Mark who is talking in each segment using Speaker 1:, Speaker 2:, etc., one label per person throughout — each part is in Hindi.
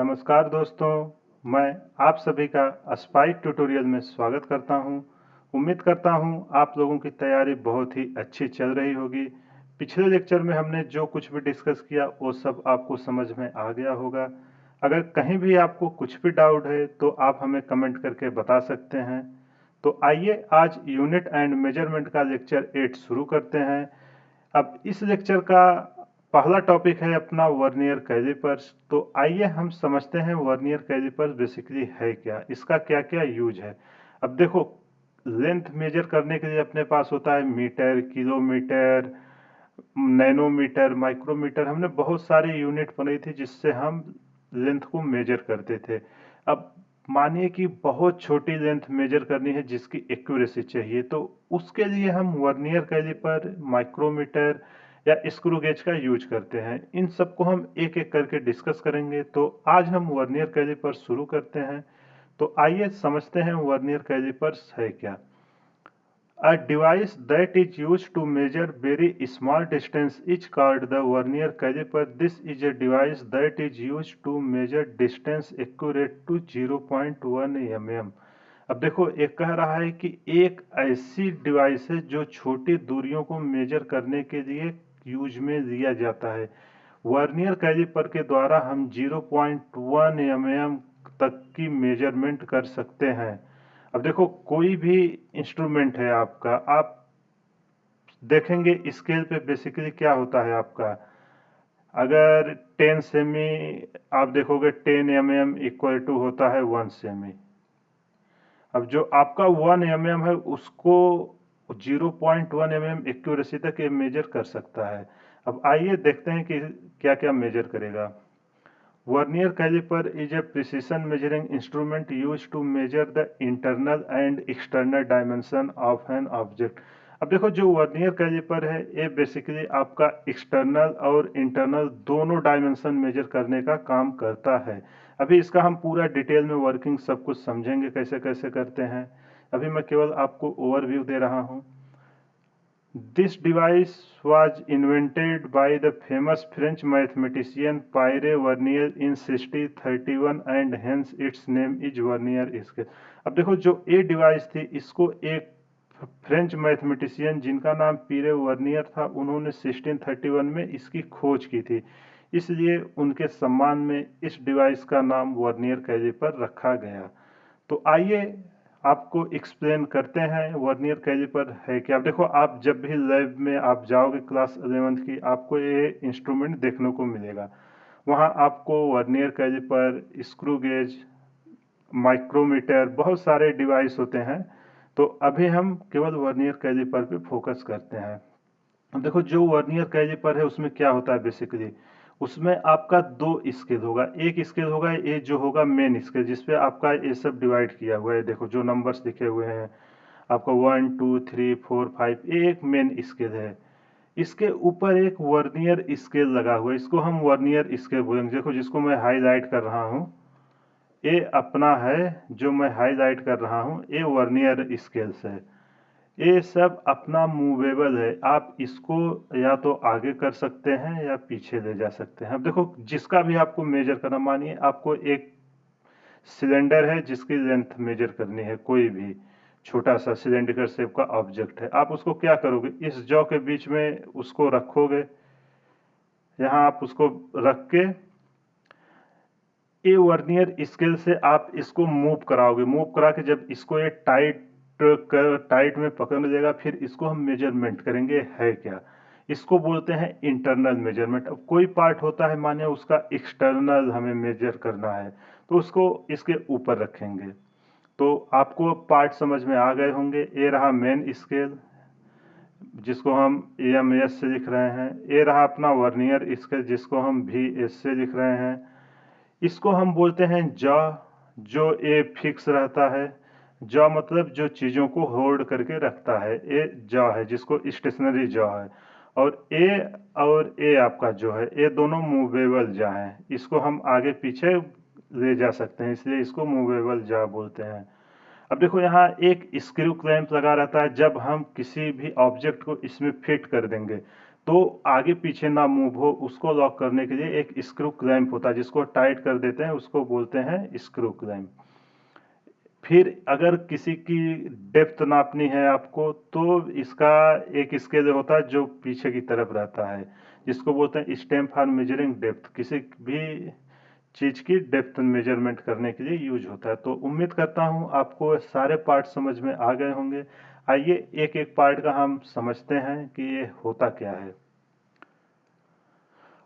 Speaker 1: नमस्कार दोस्तों, मैं आप सभी का स्पाइक ट्यूटोरियल में स्वागत करता हूं। उम्मीद करता हूं आप लोगों की तैयारी बहुत ही अच्छी चल रही होगी। पिछले लेक्चर में हमने जो कुछ भी डिस्कस किया वो सब आपको समझ में आ गया होगा। अगर कहीं भी आपको कुछ भी डाउट है तो आप हमें कमेंट करके बता सकते हैं। तो आइए आज यूनिट एंड मेजरमेंट का लेक्चर 8 शुरू करते हैं। अब इस लेक्चर का पहला टॉपिक है अपना वर्नियर कैलिपर्स। तो आइए हम समझते हैं वर्नियर कैलिपर्स बेसिकली है क्या, इसका क्या क्या यूज है। अब देखो, लेंथ मेजर करने के लिए अपने पास होता है मीटर, किलोमीटर, नैनोमीटर, माइक्रोमीटर। हमने बहुत सारे यूनिट बनाई थी जिससे हम लेंथ को मेजर करते थे। अब मानिए कि बहुत छोटी लेंथ मेजर करनी है जिसकी एक्यूरेसी चाहिए, तो उसके लिए हम वर्नियर कैलिपर, माइक्रोमीटर या स्क्रू गेज का यूज करते हैं। इन सबको हम एक एक करके डिस्कस करेंगे। तो आज हम वर्नियर कैलिपर शुरू करते हैं। तो आइए समझते हैं वर्नियर कैलिपर्स है क्या। A device that is used to measure very small distance is called the vernier caliper. This is a device that is used to measure distance accurate to 0.1 mm. अब देखो, एक कह रहा है कि एक ऐसी डिवाइस है जो छोटी दूरियों को मेजर करने के लिए यूज में लिया जाता है। वर्नियर कैलिपर के द्वारा हम 0.1 mm तक की मेजरमेंट कर सकते हैं। अब देखो, कोई भी इंस्ट्रूमेंट है आपका, आप देखेंगे स्केल पे बेसिकली क्या होता है आपका। अगर 10 सेमी आप देखोगे, 10 mm इक्वल टू होता है 1 सेमी। अब जो आपका 1 mm है उसको 0.1 mm एक्यूरेसी तक ये मेजर कर सकता है। अब आइए देखते हैं कि क्या क्या मेजर करेगा। Vernier caliper is a precision measuring instrument used to measure the internal and external dimension of an object. अब देखो, जो वर्नियर कैलिपर है ये बेसिकली आपका एक्सटर्नल और इंटरनल दोनों डायमेंशन मेजर करने का काम करता है। अभी इसका हम पूरा डिटेल में वर्किंग सब कुछ समझेंगे कैसे कैसे करते हैं। अभी मैं केवल आपको ओवरव्यू दे रहा हूँ। This device was invented by the famous French mathematician Pierre Vernier in 1631 and hence its name is Vernier scale. अब देखो, जो ये डिवाइस थी इसको एक फ्रेंच मैथमेटिशियन जिनका नाम पीरे वर्नियर था, उन्होंने 1631 में इसकी खोज की थी, इसलिए उनके सम्मान में इस डिवाइस का नाम वर्नियर कैलिपर रखा गया। तो आइए आपको एक्सप्लेन करते हैं वर्नियर कैलिपर है क्या। अब देखो, आप जब भी लैब में आप जाओगे क्लास 11th की, आपको ये इंस्ट्रूमेंट देखने को मिलेगा। वहाँ आपको vernier calliper, screw gauge, micrometer, बहुत सारे डिवाइस होते हैं। तो अभी हम केवल वर्नियर कैलिपर पे फोकस करते हैं। अब देखो, जो वर्नियर कैलिपर है उसमें क्या होता है बेसिकली, उसमें आपका दो स्केल होगा। एक स्केल होगा ये जो होगा मेन स्केल, जिसपे आपका ये सब डिवाइड किया हुआ है। देखो जो नंबर्स लिखे हुए हैं आपका 1 2 3 4 5, ये एक मेन स्केल है। इसके ऊपर एक वर्नियर स्केल लगा हुआ है, इसको हम वर्नियर स्केल बोलेंगे। देखो, जिसको मैं हाईलाइट कर रहा हूँ, ये अपना है जो मैं हाईलाइट कर रहा हूँ, ये वर्नियर स्केल्स है। ये सब अपना मूवेबल है, आप इसको या तो आगे कर सकते हैं या पीछे ले जा सकते हैं। अब देखो, जिसका भी आपको मेजर करना, मानिए आपको एक सिलेंडर है जिसकी लेंथ मेजर करनी है, कोई भी छोटा सा सिलेंडर शेप का ऑब्जेक्ट है, आप उसको क्या करोगे, इस जॉ के बीच में उसको रखोगे। यहाँ आप उसको रख के ये वर्नियर स्केल से आप इसको मूव कराओगे। मूव करा के जब इसको ये टाइट में पकड़ लेगा, फिर इसको हम मेजरमेंट करेंगे है क्या। इसको बोलते हैं इंटरनल मेजरमेंट। अब कोई पार्ट होता है, मानिए उसका एक्सटर्नल हमें मेजर करना है, तो उसको इसके ऊपर रखेंगे। तो आपको पार्ट समझ में आ गए होंगे। ये रहा मेन स्केल जिसको हम EMS से लिख रहे हैं। ये रहा अपना वर्नियर स्केल जिसको हम VS से लिख रहे हैं। इसको हम बोलते हैं जॉ, जो ए फिक्स रहता है। जॉ मतलब जो चीज़ों को होल्ड करके रखता है, ये जॉ है जिसको स्टेशनरी जॉ है। और ए आपका जो है, ये दोनों मूवेबल जॉ हैं। इसको हम आगे पीछे ले जा सकते हैं, इसलिए इसको मूवेबल जॉ बोलते हैं। अब देखो, यहाँ एक स्क्रू क्लैंप लगा रहता है। जब हम किसी भी ऑब्जेक्ट को इसमें फिट कर देंगे तो आगे पीछे ना मूव हो उसको लॉक करने के लिए एक स्क्रू क्लैंप होता है, जिसको टाइट कर देते हैं, उसको बोलते हैं स्क्रू क्लैंप। फिर अगर किसी की डेप्थ नापनी है आपको, तो इसका एक स्केल होता है जो पीछे की तरफ रहता है, जिसको बोलते हैं स्टेम फॉर मेजरिंग डेप्थ। किसी भी चीज की डेप्थ मेजरमेंट करने के लिए यूज होता है। तो उम्मीद करता हूँ आपको सारे पार्ट समझ में आ गए होंगे। आइए एक एक पार्ट का हम समझते हैं कि ये होता क्या है।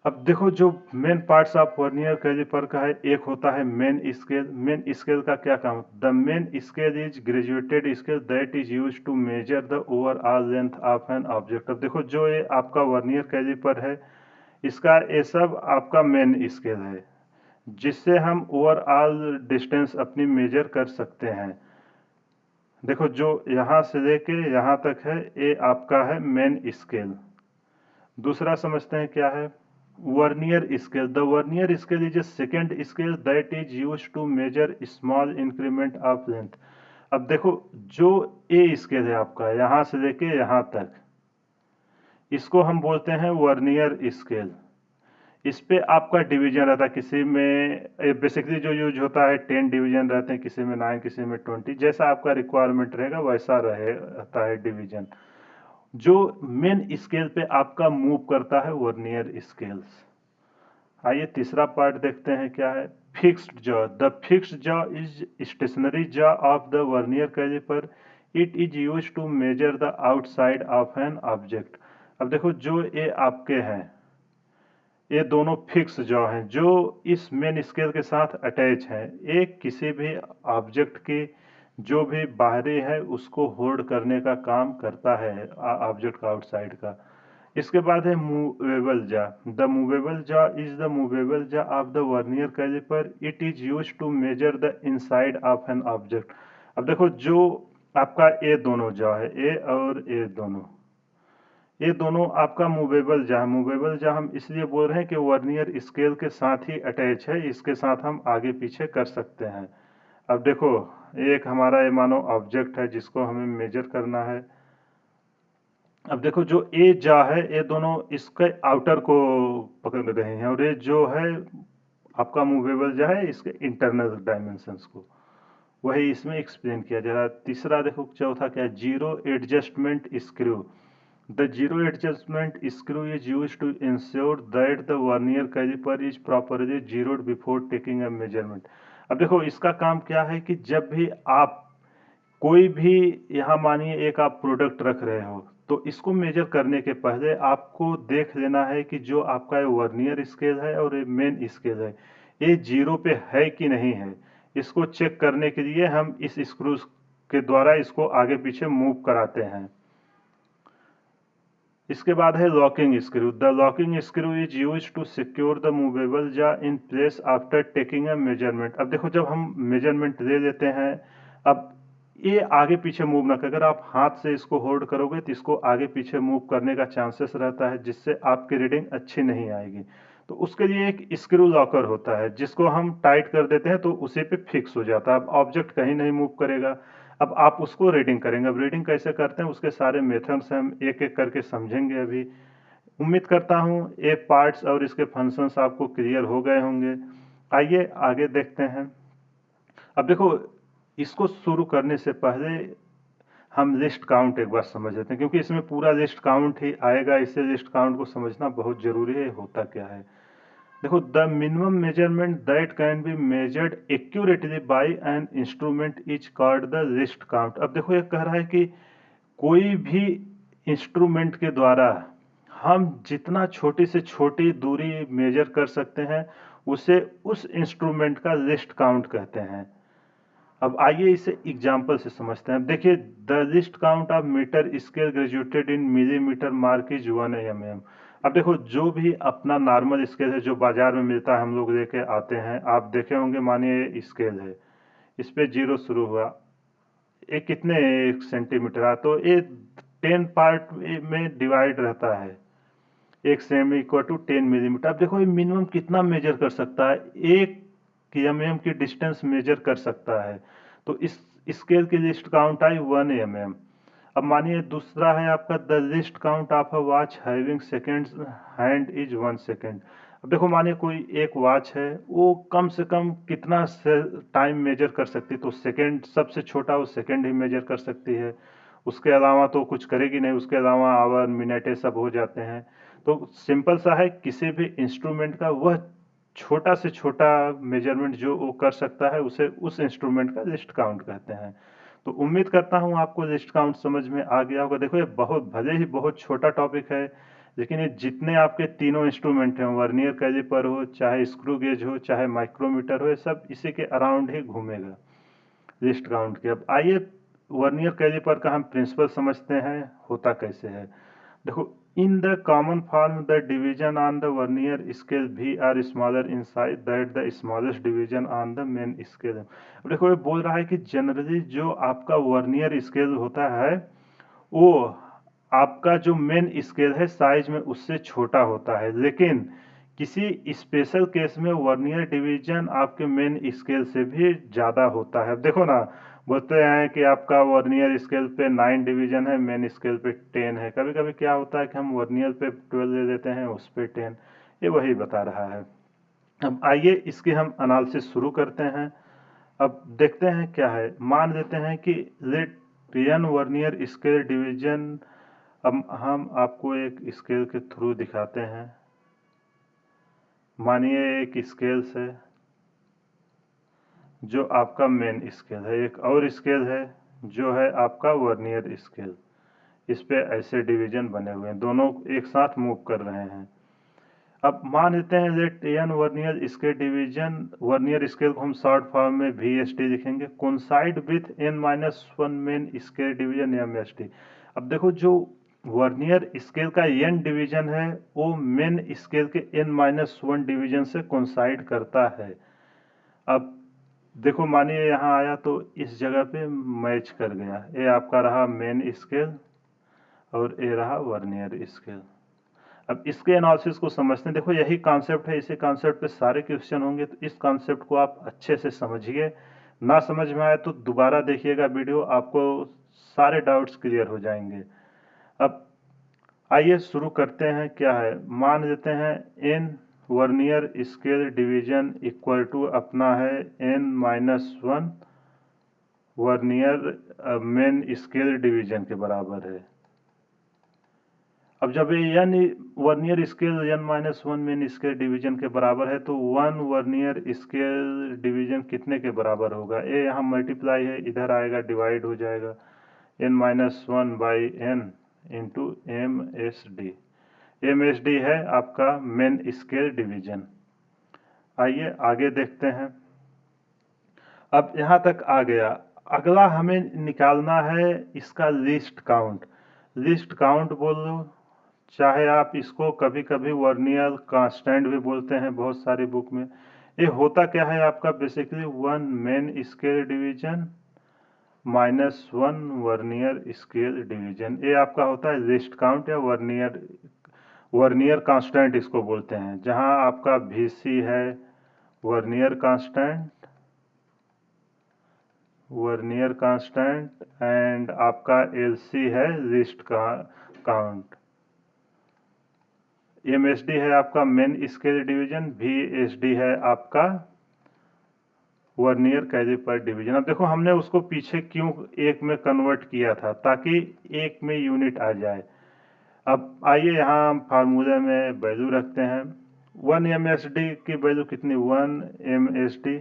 Speaker 1: अब देखो, जो main parts of vernier caliper का है, एक होता है मेन स्केल। मेन स्केल का क्या काम है? The main scale is graduated scale that is use to measure the overall length of an object. अब देखो, जो ये आपका वर्नियर कैलिपर है, इसका ये सब आपका मेन स्केल है, जिससे हम ओवरऑल डिस्टेंस अपनी मेजर कर सकते हैं। देखो, जो यहाँ से लेके यहाँ तक है, ये आपका है मेन स्केल। दूसरा समझते हैं क्या है, vernier scale. The vernier scale is a second scale that is use to measure small increment of length. अब देखो, जो ए स्केल है आपका यहाँ से लेके यहाँ तक, इसको हम बोलते हैं वर्नियर स्केल। इस पे आपका डिवीजन रहता है, किसी में बेसिकली जो यूज होता है 10 डिवीजन रहते हैं, किसी में 9, किसी में 20, जैसा आपका रिक्वायरमेंट रहेगा वैसा रहता है डिवीजन। जो मेन स्केल पे आपका मूव करता है वर्नियर स्केल्स। आइए तीसरा पार्ट देखते हैं क्या है, fixed jaw. The fixed jaw is stationary jaw of the vernier calliper. It is use to measure the outside of an object. अब देखो, जो ये आपके हैं, ये दोनों फिक्स जॉ हैं जो इस मेन स्केल के साथ अटैच हैं। एक किसी भी ऑब्जेक्ट की जो भी बाहरी है उसको होल्ड करने का काम करता है, ऑब्जेक्ट का आउटसाइड का। इसके बाद है movable jaw. The movable jaw is the movable jaw of the vernier calliper. It is use to measure the inside of an object. अब देखो, जो आपका ये दोनों जॉ है, ए और ए दोनों, ये दोनों आपका मूवेबल जॉ है। मूवेबल जॉ हम इसलिए बोल रहे हैं कि वर्नियर स्केल के साथ ही अटैच है, इसके साथ हम आगे पीछे कर सकते हैं। अब देखो, एक हमारा ये मानो ऑब्जेक्ट है जिसको हमें मेजर करना है। अब देखो, जो ए जॉ है, ये दोनों इसके आउटर को पकड़ रहे हैं, और ये जो है आपका मूवेबल जॉ है, इसके इंटरनल डायमेंशंस को वही इसमें एक्सप्लेन किया जा रहा है। तीसरा देखो, चौथा क्या है, zero adjustment screw. The zero adjustment screw is used to ensure that the vernier caliper is properly zeroed before taking a measurement. अब देखो, इसका काम क्या है कि जब भी आप कोई भी, यहाँ मानिए एक आप प्रोडक्ट रख रहे हो, तो इसको मेजर करने के पहले आपको देख लेना है कि जो आपका ये वर्नियर स्केल है और ये मेन स्केल है, ये जीरो पे है कि नहीं है। इसको चेक करने के लिए हम इस स्क्रू के द्वारा इसको आगे पीछे मूव कराते हैं। इसके बाद है locking screw. The locking screw is use to secure the movable jaw in place after taking a measurement. अब देखो, जब हम मेजरमेंट ले लेते हैं, अब ये आगे पीछे मूव ना कर, अगर आप हाथ से इसको होल्ड करोगे तो इसको आगे पीछे मूव करने का चांसेस रहता है, जिससे आपकी रीडिंग अच्छी नहीं आएगी। तो उसके लिए एक स्क्रू लॉकर होता है, जिसको हम टाइट कर देते हैं तो उसी पे फिक्स हो जाता है। अब ऑब्जेक्ट कहीं नहीं मूव करेगा। अब आप उसको रीडिंग करेंगे। अब रीडिंग कैसे करते हैं, उसके सारे मेथड्स हम एक एक करके समझेंगे अभी। उम्मीद करता हूँ ये पार्ट्स और इसके फंक्शंस आपको क्लियर हो गए होंगे। आइए आगे देखते हैं। अब देखो, इसको शुरू करने से पहले हम लिस्ट काउंट एक बार समझ लेते हैं, क्योंकि इसमें पूरा लिस्ट काउंट ही आएगा, इससे लिस्ट काउंट को समझना बहुत जरूरी है, होता क्या है। देखो, the minimum measurement that can be measured accurately by an instrument is called the least count. अब देखो, ये कह रहा है कि कोई भी इंस्ट्रूमेंट के द्वारा हम जितना छोटी से छोटी दूरी मेजर कर सकते हैं, उसे उस इंस्ट्रूमेंट का लिस्ट काउंट कहते हैं। अब आइए इसे एग्जाम्पल से समझते हैं। देखिए, the least count of metre scale graduated in millimetre mark is 1 mm। अब देखो, जो भी अपना नॉर्मल स्केल है जो बाजार में मिलता है, हम लोग लेके आते हैं, आप देखे होंगे, मानिए स्केल है, इस पे जीरो शुरू हुआ, ये कितने सेंटीमीटर आ, तो ये 10 पार्ट में डिवाइड रहता है, 1 सेमी इक्वल टू 10 मिलीमीटर। अब देखो, ये मिनिमम कितना मेजर कर सकता है, 1 mm की डिस्टेंस मेजर कर सकता है। तो इस स्केल की लिस्ट काउंट आई 1 mm। अब मानिए दूसरा है आपका the least count of a watch having seconds hand is 1 second. अब देखो मानिए कोई एक वॉच है, वो कम से कम कितना टाइम मेजर कर सकती है, तो सेकेंड सबसे छोटा वो सेकेंड ही मेजर कर सकती है, उसके अलावा तो कुछ करेगी नहीं, उसके अलावा आवर मिनट ये सब हो जाते हैं। तो सिंपल सा है, किसी भी इंस्ट्रूमेंट का वह छोटा से छोटा मेजरमेंट जो वो कर सकता है उसे उस इंस्ट्रूमेंट का लिस्ट काउंट कहते हैं। तो उम्मीद करता हूँ आपको लिस्ट काउंट समझ में आ गया होगा। देखो ये बहुत भले ही बहुत छोटा टॉपिक है, लेकिन ये जितने आपके तीनों इंस्ट्रूमेंट हैं, वर्नियर कैलिपर हो, चाहे स्क्रू गेज हो, चाहे माइक्रोमीटर हो, ये सब इसी के अराउंड ही घूमेगा लिस्ट काउंट के। अब आइए वर्नियर कैलिपर का हम प्रिंसिपल समझते हैं, होता कैसे है। देखो, in the common form the division on the vernier scale भी are smaller in size that the smallest division on the main scale. अब देखो ये बोल रहा है कि जनरली जो आपका वर्नियर स्केल होता है वो आपका जो मेन स्केल है साइज में उससे छोटा होता है, लेकिन किसी स्पेशल केस में वर्नियर डिवीजन आपके मेन स्केल से भी ज़्यादा होता है। अब देखो ना, बोलते हैं कि आपका वर्नियर स्केल पे 9 डिवीजन है, मेन स्केल पे 10 है। कभी कभी क्या होता है कि हम वर्नियर पे 12 ले लेते हैं, उस पे 10। ये वही बता रहा है। अब आइए इसकी हम एनालिसिस शुरू करते हैं। अब देखते हैं क्या है। मान लेते हैं कि let n vernier scale division. अब हम आपको एक स्केल के थ्रू दिखाते हैं। मानिए एक स्केल से जो आपका मेन स्केल है, एक और स्केल है जो है आपका वर्नियर स्केल। इस पे ऐसे डिवीजन बने हुए हैं, दोनों एक साथ मूव कर रहे हैं। अब मान लेते हैं let n vernier scale division, vernier scale को हम शॉर्ट फॉर्म में VSD लिखेंगे, coincide with n-1 main scale division MSD। अब देखो जो वर्नियर स्केल का n डिवीजन है वो मेन स्केल के n-1 डिवीजन से कोइंसाइड करता है। अब देखो मानिए यहाँ आया तो इस जगह पे मैच कर गया, ये आपका रहा मेन स्केल और ये रहा वर्नियर स्केल। अब इसके एनालिसिस को समझते हैं। देखो यही कॉन्सेप्ट है, इसी कॉन्सेप्ट पे सारे क्वेश्चन होंगे, तो इस कॉन्सेप्ट को आप अच्छे से समझिए। ना समझ में आए तो दोबारा देखिएगा वीडियो, आपको सारे डाउट्स क्लियर हो जाएंगे। अब आइए शुरू करते हैं। क्या है, मान लेते हैं n vernier scale division equal to अपना है n-1 vernier main scale division के बराबर है। अब जब ये n vernier scale n-1 main scale division के बराबर है तो 1 वर्नियर स्केल डिवीजन कितने के बराबर होगा? ये यहाँ मल्टीप्लाई है, इधर आएगा डिवाइड हो जाएगा, n-1 by n into MSD। MSD है आपका मेन स्केल डिवीजन। आइए आगे देखते हैं। अब यहाँ तक आ गया, अगला हमें निकालना है इसका लिस्ट काउंट। लिस्ट काउंट बोल लो, चाहे आप इसको कभी कभी वर्नियर कांस्टेंट भी बोलते हैं बहुत सारी बुक में। ये होता क्या है आपका basically 1 main scale division -1 vernier scale division, ये आपका होता है लिस्ट काउंट या वर्नियर वर्नियर कांस्टेंट इसको बोलते हैं। जहां आपका VC है vernier constant, vernier constant and आपका LC है लिस्ट का काउंट। MSD है आपका मेन स्केल डिवीजन, VSD है आपका वर्नियर कैलिपर डिवीजन। अब देखो हमने उसको पीछे क्यों एक में कन्वर्ट किया था, ताकि एक में यूनिट आ जाए। अब आइए यहाँ हम फार्मूले में वैल्यू रखते हैं। 1 MSD की वैल्यू कितनी, 1 MSD।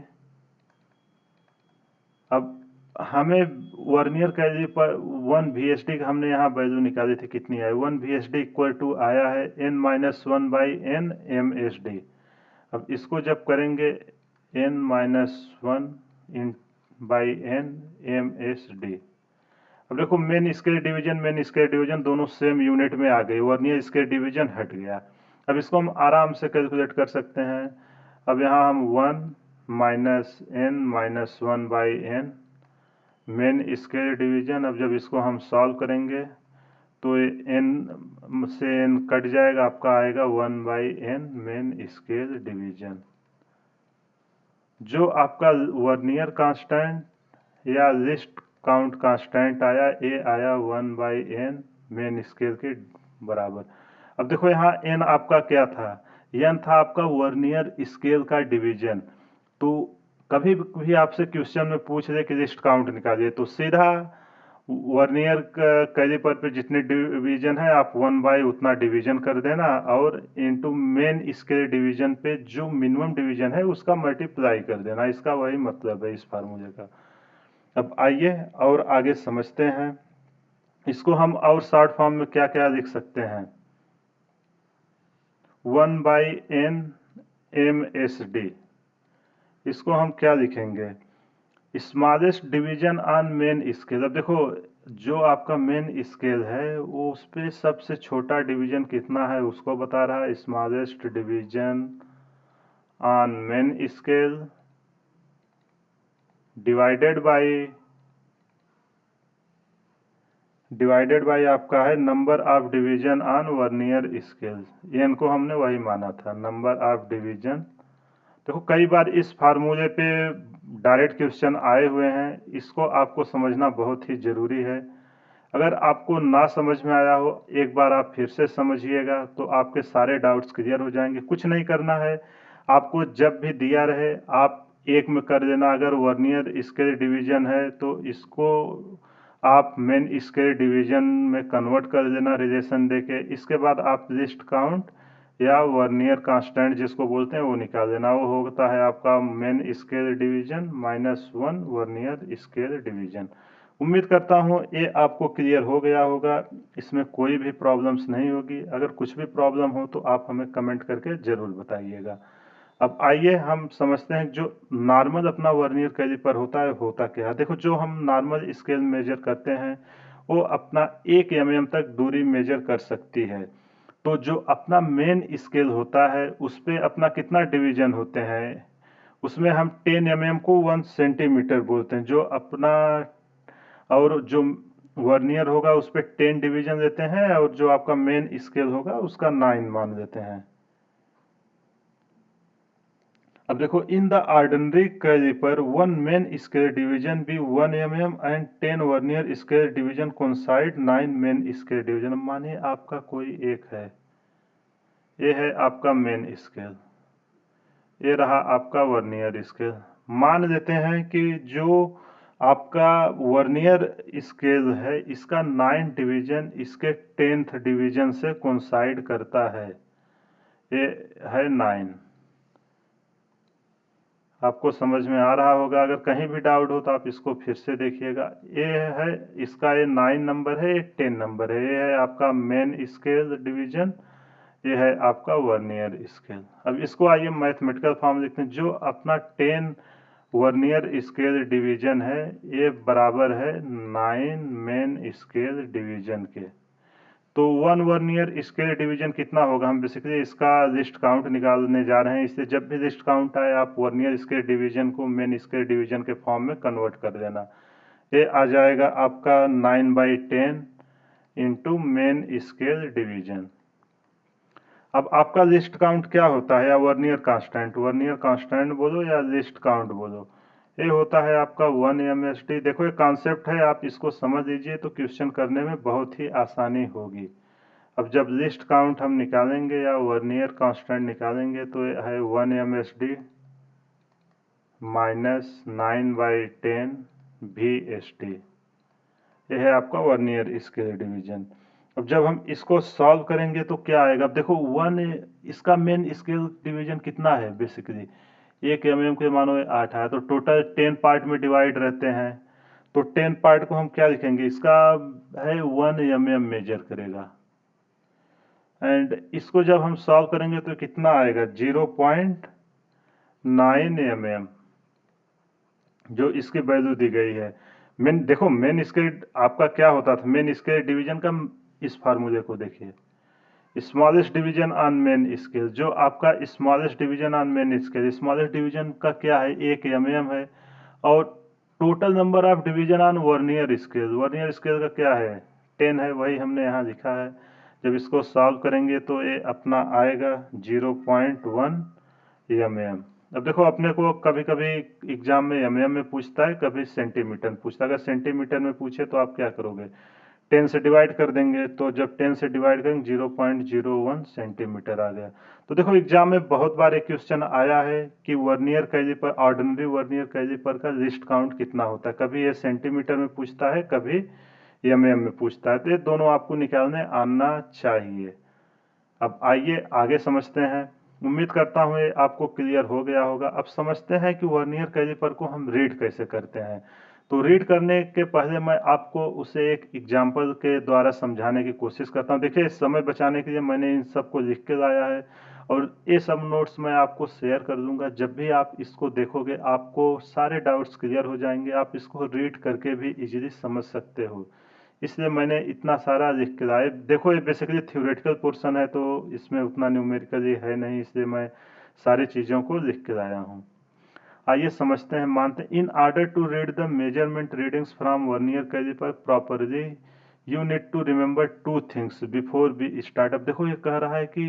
Speaker 1: अब हमें वर्नियर कैलिपर 1 VSD का हमने यहाँ वैल्यू निकाली थी, कितनी आई, 1 VSD इक्वल टू आया है n-1 बाई n MSD। अब इसको जब करेंगे n-1 in by n MSD। अब देखो मेन स्केल डिवीजन दोनों सेम यूनिट में आ गए, वर्नियर स्केल डिवीजन हट गया। अब इसको हम आराम से कैलकुलेट कर सकते हैं। अब यहाँ हम 1 minus n-1 by n main scale division. अब जब इसको हम सॉल्व करेंगे तो n से n कट जाएगा, आपका आएगा 1 by n main scale division. जो आपका वर्नियर कांस्टेंट या लिस्ट काउंट कांस्टेंट आया, ए आया 1/n मेन स्केल के बराबर। अब देखो यहाँ n आपका क्या था, n था आपका वर्नियर स्केल का डिवीजन। तो कभी भी आपसे क्वेश्चन में पूछ दे कि लिस्ट काउंट निकालिए, तो सीधा वर्नियर कैलिपर पे जितने डिवीजन है आप 1/, उतना डिवीजन कर देना, और इनटू मेन स्केल डिवीजन पे जो मिनिमम डिवीजन है उसका मल्टीप्लाई कर देना। इसका वही मतलब है इस फार्मूले का। अब आइए और आगे समझते हैं इसको हम, और शॉर्ट फॉर्म में क्या क्या लिख सकते हैं। 1/n MSD, इसको हम क्या लिखेंगे, smallest division on main scale. अब देखो जो आपका मेन स्केल है वो उस पर सबसे छोटा डिवीजन कितना है उसको बता रहा है, smallest division on main scale divided by आपका है number of division on vernier scale. N को हमने वही माना था, नंबर ऑफ डिवीजन। देखो कई बार इस फार्मूले पे डायरेक्ट क्वेश्चन आए हुए हैं, इसको आपको समझना बहुत ही ज़रूरी है। अगर आपको ना समझ में आया हो, एक बार आप फिर से समझिएगा तो आपके सारे डाउट्स क्लियर हो जाएंगे। कुछ नहीं करना है आपको, जब भी दिया रहे आप एक में कर देना। अगर वर्नियर स्केल डिवीजन है तो इसको आप मेन स्केल डिवीजन में कन्वर्ट कर देना रिलेशन देके। इसके बाद आप लिस्ट काउंट या वर्नियर कांस्टेंट जिसको बोलते हैं वो निकाल देना। वो होता है आपका main scale division -1 vernier scale division. उम्मीद करता हूँ ये आपको क्लियर हो गया होगा, इसमें कोई भी प्रॉब्लम्स नहीं होगी। अगर कुछ भी प्रॉब्लम हो तो आप हमें कमेंट करके ज़रूर बताइएगा। अब आइए हम समझते हैं जो नॉर्मल अपना वर्नियर कैलिपर होता क्या है। देखो जो हम नॉर्मल स्केल मेजर करते हैं वो अपना 1 mm तक दूरी मेजर कर सकती है। तो जो अपना मेन स्केल होता है उस पे अपना कितना डिवीजन होते हैं, उसमें हम 10 mm को 1 सेंटीमीटर बोलते हैं जो अपना, और जो वर्नियर होगा उस पे 10 डिवीजन देते हैं, और जो आपका मेन स्केल होगा उसका 9 मान देते हैं। अब देखो in the ordinary calliper 1 main scale division भी 1 mm and 10 vernier scale division coincide 9 main scale division. मानिए आपका कोई एक है, ये है आपका मेन स्केल, ये रहा आपका वर्नियर स्केल। मान लेते हैं कि जो आपका वर्नियर स्केल है इसका 9 डिवीजन इसके 10th डिवीजन से कोइंसाइड करता है, ये है 9। आपको समझ में आ रहा होगा, अगर कहीं भी डाउट हो तो आप इसको फिर से देखिएगा। ये है इसका, ये 9 नंबर है, ये 10 नंबर है, ये है आपका मेन स्केल डिवीजन, ये है आपका वर्नियर स्केल। अब इसको आइए मैथमेटिकल फॉर्म लिखते हैं। जो अपना 10 वर्नियर स्केल डिवीजन है ये बराबर है 9 मेन स्केल डिवीजन के। तो 1 वर्नियर स्केल डिवीजन कितना होगा, हम बेसिकली इसका लिस्ट काउंट निकालने जा रहे हैं। इसलिए जब भी लिस्ट काउंट आए आप वर्नियर स्केल डिवीजन को मेन स्केल डिवीजन के फॉर्म में कन्वर्ट कर देना। ये आ जाएगा आपका 9/10 इंटू मेन स्केल डिवीजन। अब आपका लिस्ट काउंट क्या होता है, या वर्नियर कांस्टेंट, वर्नियर कांस्टेंट बोलो या लिस्ट काउंट बोलो, ये होता है आपका 1 MSD। देखो ये कॉन्सेप्ट है, आप इसको समझ लीजिए तो क्वेश्चन करने में बहुत ही आसानी होगी। अब जब लिस्ट काउंट हम निकालेंगे या वर्नियर कांस्टेंट निकालेंगे तो ये है 1 MSD -9/10 VSD, ये है आपका वर्नियर स्केल डिवीजन। अब जब हम इसको सॉल्व करेंगे तो क्या आएगा, अब देखो 1 इसका मेन स्केल डिवीजन कितना है, बेसिकली 1 mm के मानो 8 है, तो टोटल 10 पार्ट में डिवाइड रहते हैं। तो 10 पार्ट को हम क्या लिखेंगे, इसका है 1 mm मेजर करेगा। एंड इसको जब हम सॉल्व करेंगे तो कितना आएगा, 0.9 mm, जो इसकी वैल्यू दी गई है। मेन देखो मेन स्केल आपका क्या होता था, मेन स्केल डिवीजन का इस फार्मूले को देखिए, smallest division on main scale. जो आपका smallest division on main scale, smallest division का क्या है, 1 mm है, और total number of division on vernier scale, vernier scale का क्या है 10 है, वही हमने यहाँ लिखा है। जब इसको सॉल्व करेंगे तो ये अपना आएगा 0.1 mm। अब देखो अपने को कभी कभी एग्जाम में एमएम में पूछता है, कभी सेंटीमीटर में पूछता है। अगर सेंटीमीटर में पूछे तो आप क्या करोगे, 10 से डिवाइड कर देंगे। तो जब 10 से डिवाइड करेंगे 0.01 सेंटीमीटर आ गया। तो देखो एग्जाम में बहुत बार एक क्वेश्चन आया है कि vernier calliper, ordinary vernier caliper का लिस्ट काउंट कितना होता है। कभी ये सेंटीमीटर में पूछता है, कभी एमएम में पूछता है। तो ये दोनों आपको निकालने आना चाहिए। अब आइए आगे समझते हैं। उम्मीद करता हूँ ये आपको क्लियर हो गया होगा। अब समझते हैं कि वर्नियर कैलिपर को हम रीड कैसे करते हैं। तो रीड करने के पहले मैं आपको उसे एक एग्जाम्पल के द्वारा समझाने की कोशिश करता हूँ। देखिए समय बचाने के लिए मैंने इन सबको लिख के लाया है और ये सब नोट्स मैं आपको शेयर कर दूंगा। जब भी आप इसको देखोगे आपको सारे डाउट्स क्लियर हो जाएंगे। आप इसको रीड करके भी इजीली समझ सकते हो, इसलिए मैंने इतना सारा लिख के लाया। देखो ये बेसिकली थ्योरेटिकल पोर्शन है तो इसमें उतना न्यूमेरिकली है नहीं, इसलिए मैं सारी चीज़ों को लिख के लाया हूँ। आइए समझते हैं। मानते हैं in order to read the measurement readings from vernier calliper properly you need to remember two things before we start. अब देखो ये कह रहा है कि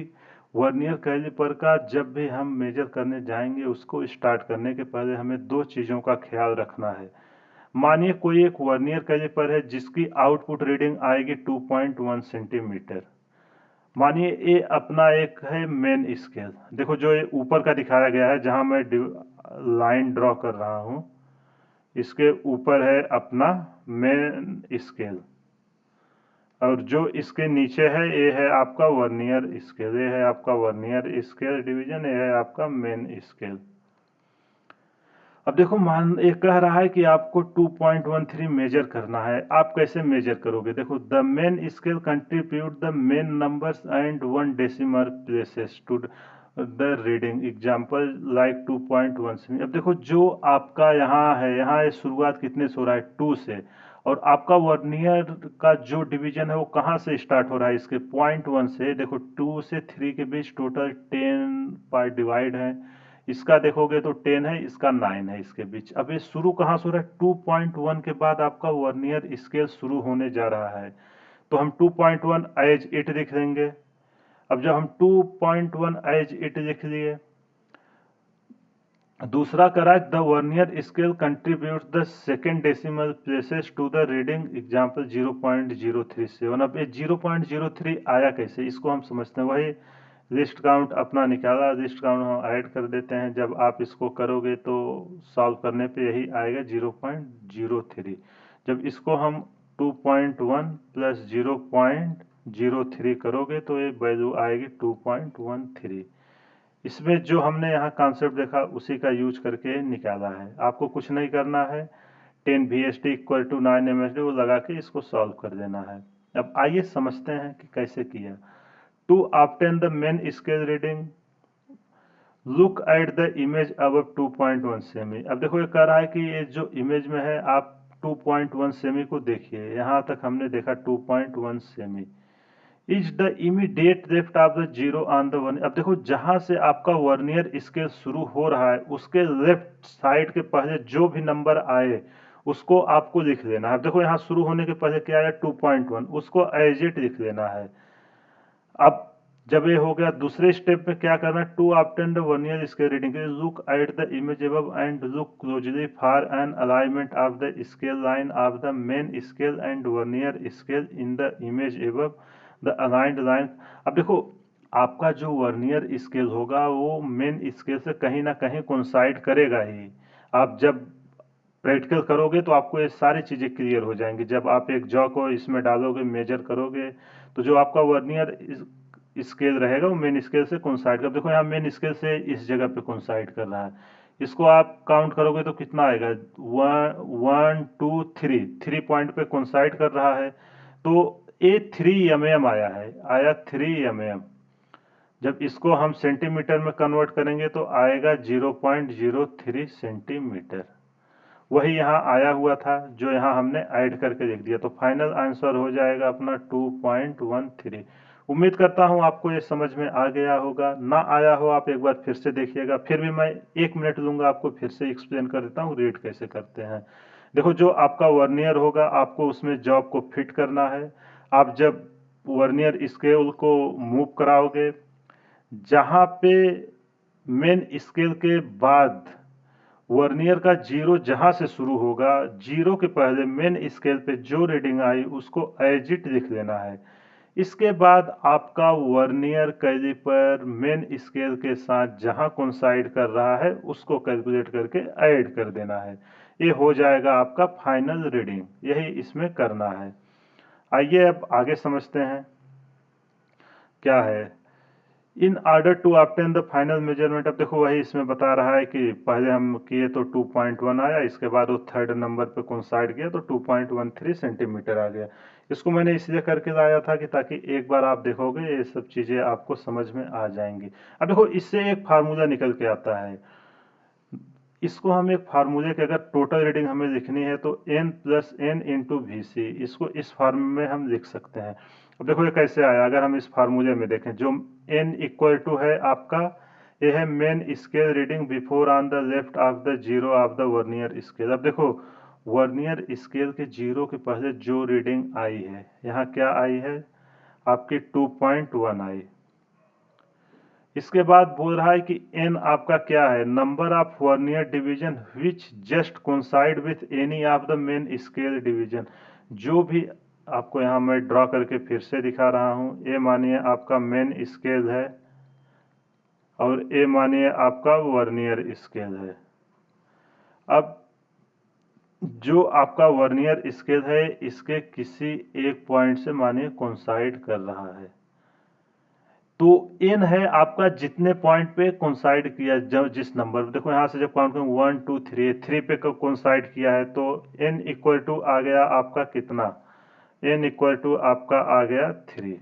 Speaker 1: वर्नियर कैलिपर का जब भी हम मेजर करने जाएंगे उसको स्टार्ट करने के पहले हमें दो चीज़ों का ख्याल रखना है। मानिए कोई एक वर्नियर कैलिपर है जिसकी आउटपुट रीडिंग आएगी 2.1 सेंटीमीटर। मानिए ये अपना एक है मेन स्केल। देखो जो ये ऊपर का दिखाया गया है जहां मैं लाइन ड्रॉ कर रहा हूं, इसके ऊपर है अपना मेन स्केल और जो इसके नीचे है ये है आपका वर्नियर स्केल। ये है आपका वर्नियर स्केल डिवीजन, ये है आपका मेन स्केल। अब देखो मान ये कह रहा है कि आपको 2.13 मेजर करना है। आप कैसे मेजर करोगे, देखो the main scale contribute the main numbers and one decimal places to the reading example like 2.1 से। अब देखो जो आपका यहाँ है, यहाँ ये शुरुआत कितने से हो रहा है 2 से, और आपका वर्नियर का जो डिवीजन है वो कहाँ से स्टार्ट हो रहा है, इसके 0.1 से। देखो 2 से 3 के बीच टोटल 10 पार्ट डिवाइड है। इसका देखोगे तो 10 है, इसका 9 है इसके बीच। अब ये शुरू कहाँ से हो रहा है, 2.1 के बाद आपका वर्नियर स्केल शुरू होने जा रहा है। तो हम 2.1 एज इट लिख देंगे। अब जब हम 2.1 एज इट लिख लिए, दूसरा करा the vernier scale contribute the second decimal places to the reading example 0.037। अब ये 0.03 आया कैसे, इसको हम समझते हैं। वही लिस्ट काउंट अपना निकाला, लिस्ट काउंट हम ऐड कर देते हैं। जब आप इसको करोगे तो सॉल्व करने पे यही आएगा 0.03। जब इसको हम 2.1 प्लस 0.03 करोगे तो ये वैल्यू आएगी 2.13। इसमें जो हमने यहाँ कॉन्सेप्ट देखा उसी का यूज करके निकाला है। आपको कुछ नहीं करना है, 10 VSD इक्वल टू 9 MSD वो लगा के इसको सॉल्व कर देना है। अब आइए समझते हैं कि कैसे किया। To obtain the main scale reading look at the image अब 2.1 सेमी। अब देखो ये कह रहा है कि ये जो इमेज में है आप 2.1 सेमी को देखिए। यहाँ तक हमने देखा 2.1 semi. Is the immediate left of the zero on the one. अब देखो जहां से आपका वर्नियर स्केल शुरू हो रहा है उसके लेफ्ट साइड के पहले जो भी नंबर आए उसको आपको लिख लेना है। अब देखो यहाँ शुरू होने के पहले क्या आया 2.1, उसको एज इट लिख लेना है। अब जब ये हो गया दूसरे स्टेप में क्या करना है, to obtain the vernier scale reading look at the image above and look closely for an alignment of the scale line of the main scale and vernier scale in the image above the aligned line. अब देखो आपका जो वर्नियर स्केल होगा वो मेन स्केल से कहीं ना कहीं कोइंसाइड करेगा ही। आप जब प्रैक्टिकल करोगे तो आपको ये सारी चीज़ें क्लियर हो जाएंगी। जब आप एक जॉ को इसमें डालोगे, मेजर करोगे, तो जो आपका वर्नियर स्केल रहेगा वो मेन स्केल से कोइंसाइड कर। देखो यहाँ मेन स्केल से इस जगह पे कोइंसाइड कर रहा है। इसको आप काउंट करोगे तो कितना आएगा, 1 2 3 पॉइंट पे कोइंसाइड कर रहा है। तो ये 3 mm आया है, आया 3 mm। जब इसको हम सेंटीमीटर में कन्वर्ट करेंगे तो आएगा 0.03 सेंटीमीटर। वही यहाँ आया हुआ था जो यहाँ हमने ऐड करके लिख दिया। तो फाइनल आंसर हो जाएगा अपना 2.13। उम्मीद करता हूँ आपको ये समझ में आ गया होगा। ना आया हो आप एक बार फिर से देखिएगा, फिर भी मैं 1 मिनट लूंगा आपको फिर से एक्सप्लेन कर देता हूँ रीड कैसे करते हैं। देखो जो आपका वर्नियर होगा आपको उसमें जॉब को फिट करना है। आप जब वर्नियर स्केल को मूव कराओगे, जहाँ पे मेन स्केल के बाद वर्नियर का जीरो जहां से शुरू होगा, जीरो के पहले मेन स्केल पे जो रीडिंग आई उसको एज इट लिख लेना है। इसके बाद आपका वर्नियर कैलिपर मेन स्केल के साथ जहां कोइंसाइड कर रहा है उसको कैलकुलेट करके ऐड कर देना है। ये हो जाएगा आपका फाइनल रीडिंग। यही इसमें करना है। आइए अब आगे समझते हैं क्या है। In order to obtain the final measurement, अब देखो वही इसमें बता रहा है कि पहले हम किए तो 2.1 आया, इसके बाद वो थर्ड नंबर पे कोइंसाइड किया तो 2.13 सेंटीमीटर आ गया। इसको मैंने इसलिए करके लाया था कि ताकि एक बार आप देखोगे ये सब चीज़ें आपको समझ में आ जाएंगी। अब देखो इससे एक फार्मूला निकल के आता है। इसको हम एक फार्मूले के अगर टोटल रीडिंग हमें लिखनी है तो n plus N into V C, इसको इस फॉर्म में हम लिख सकते हैं। अब देखो ये कैसे आया, अगर हम इस फार्मूले में देखें जो n इक्वल टू है आपका, ये है main scale reading before on the left of the zero of the vernier scale. अब देखो वर्नियर स्केल के जीरो के पहले जो रीडिंग आई है, यहाँ क्या आई है आपकी 2.1 आई। इसके बाद बोल रहा है कि n आपका क्या है, number of vernier division which just coincide with any of the main scale division. जो भी आपको यहाँ मैं ड्रॉ करके फिर से दिखा रहा हूँ, ये मानिए आपका मेन स्केल है और ये मानिए आपका वर्नियर स्केल है। अब जो आपका वर्नियर स्केल है इसके किसी एक पॉइंट से मानिए कोइंसाइड कर रहा है, तो n है आपका जितने पॉइंट पे कोइंसाइड किया, जब जिस नंबर देखो यहाँ से जब काउंट करें 1 2 3 3 पे कोइंसाइड किया है तो n इक्वल टू आ गया आपका कितना, n इक्वल टू आपका आ गया 3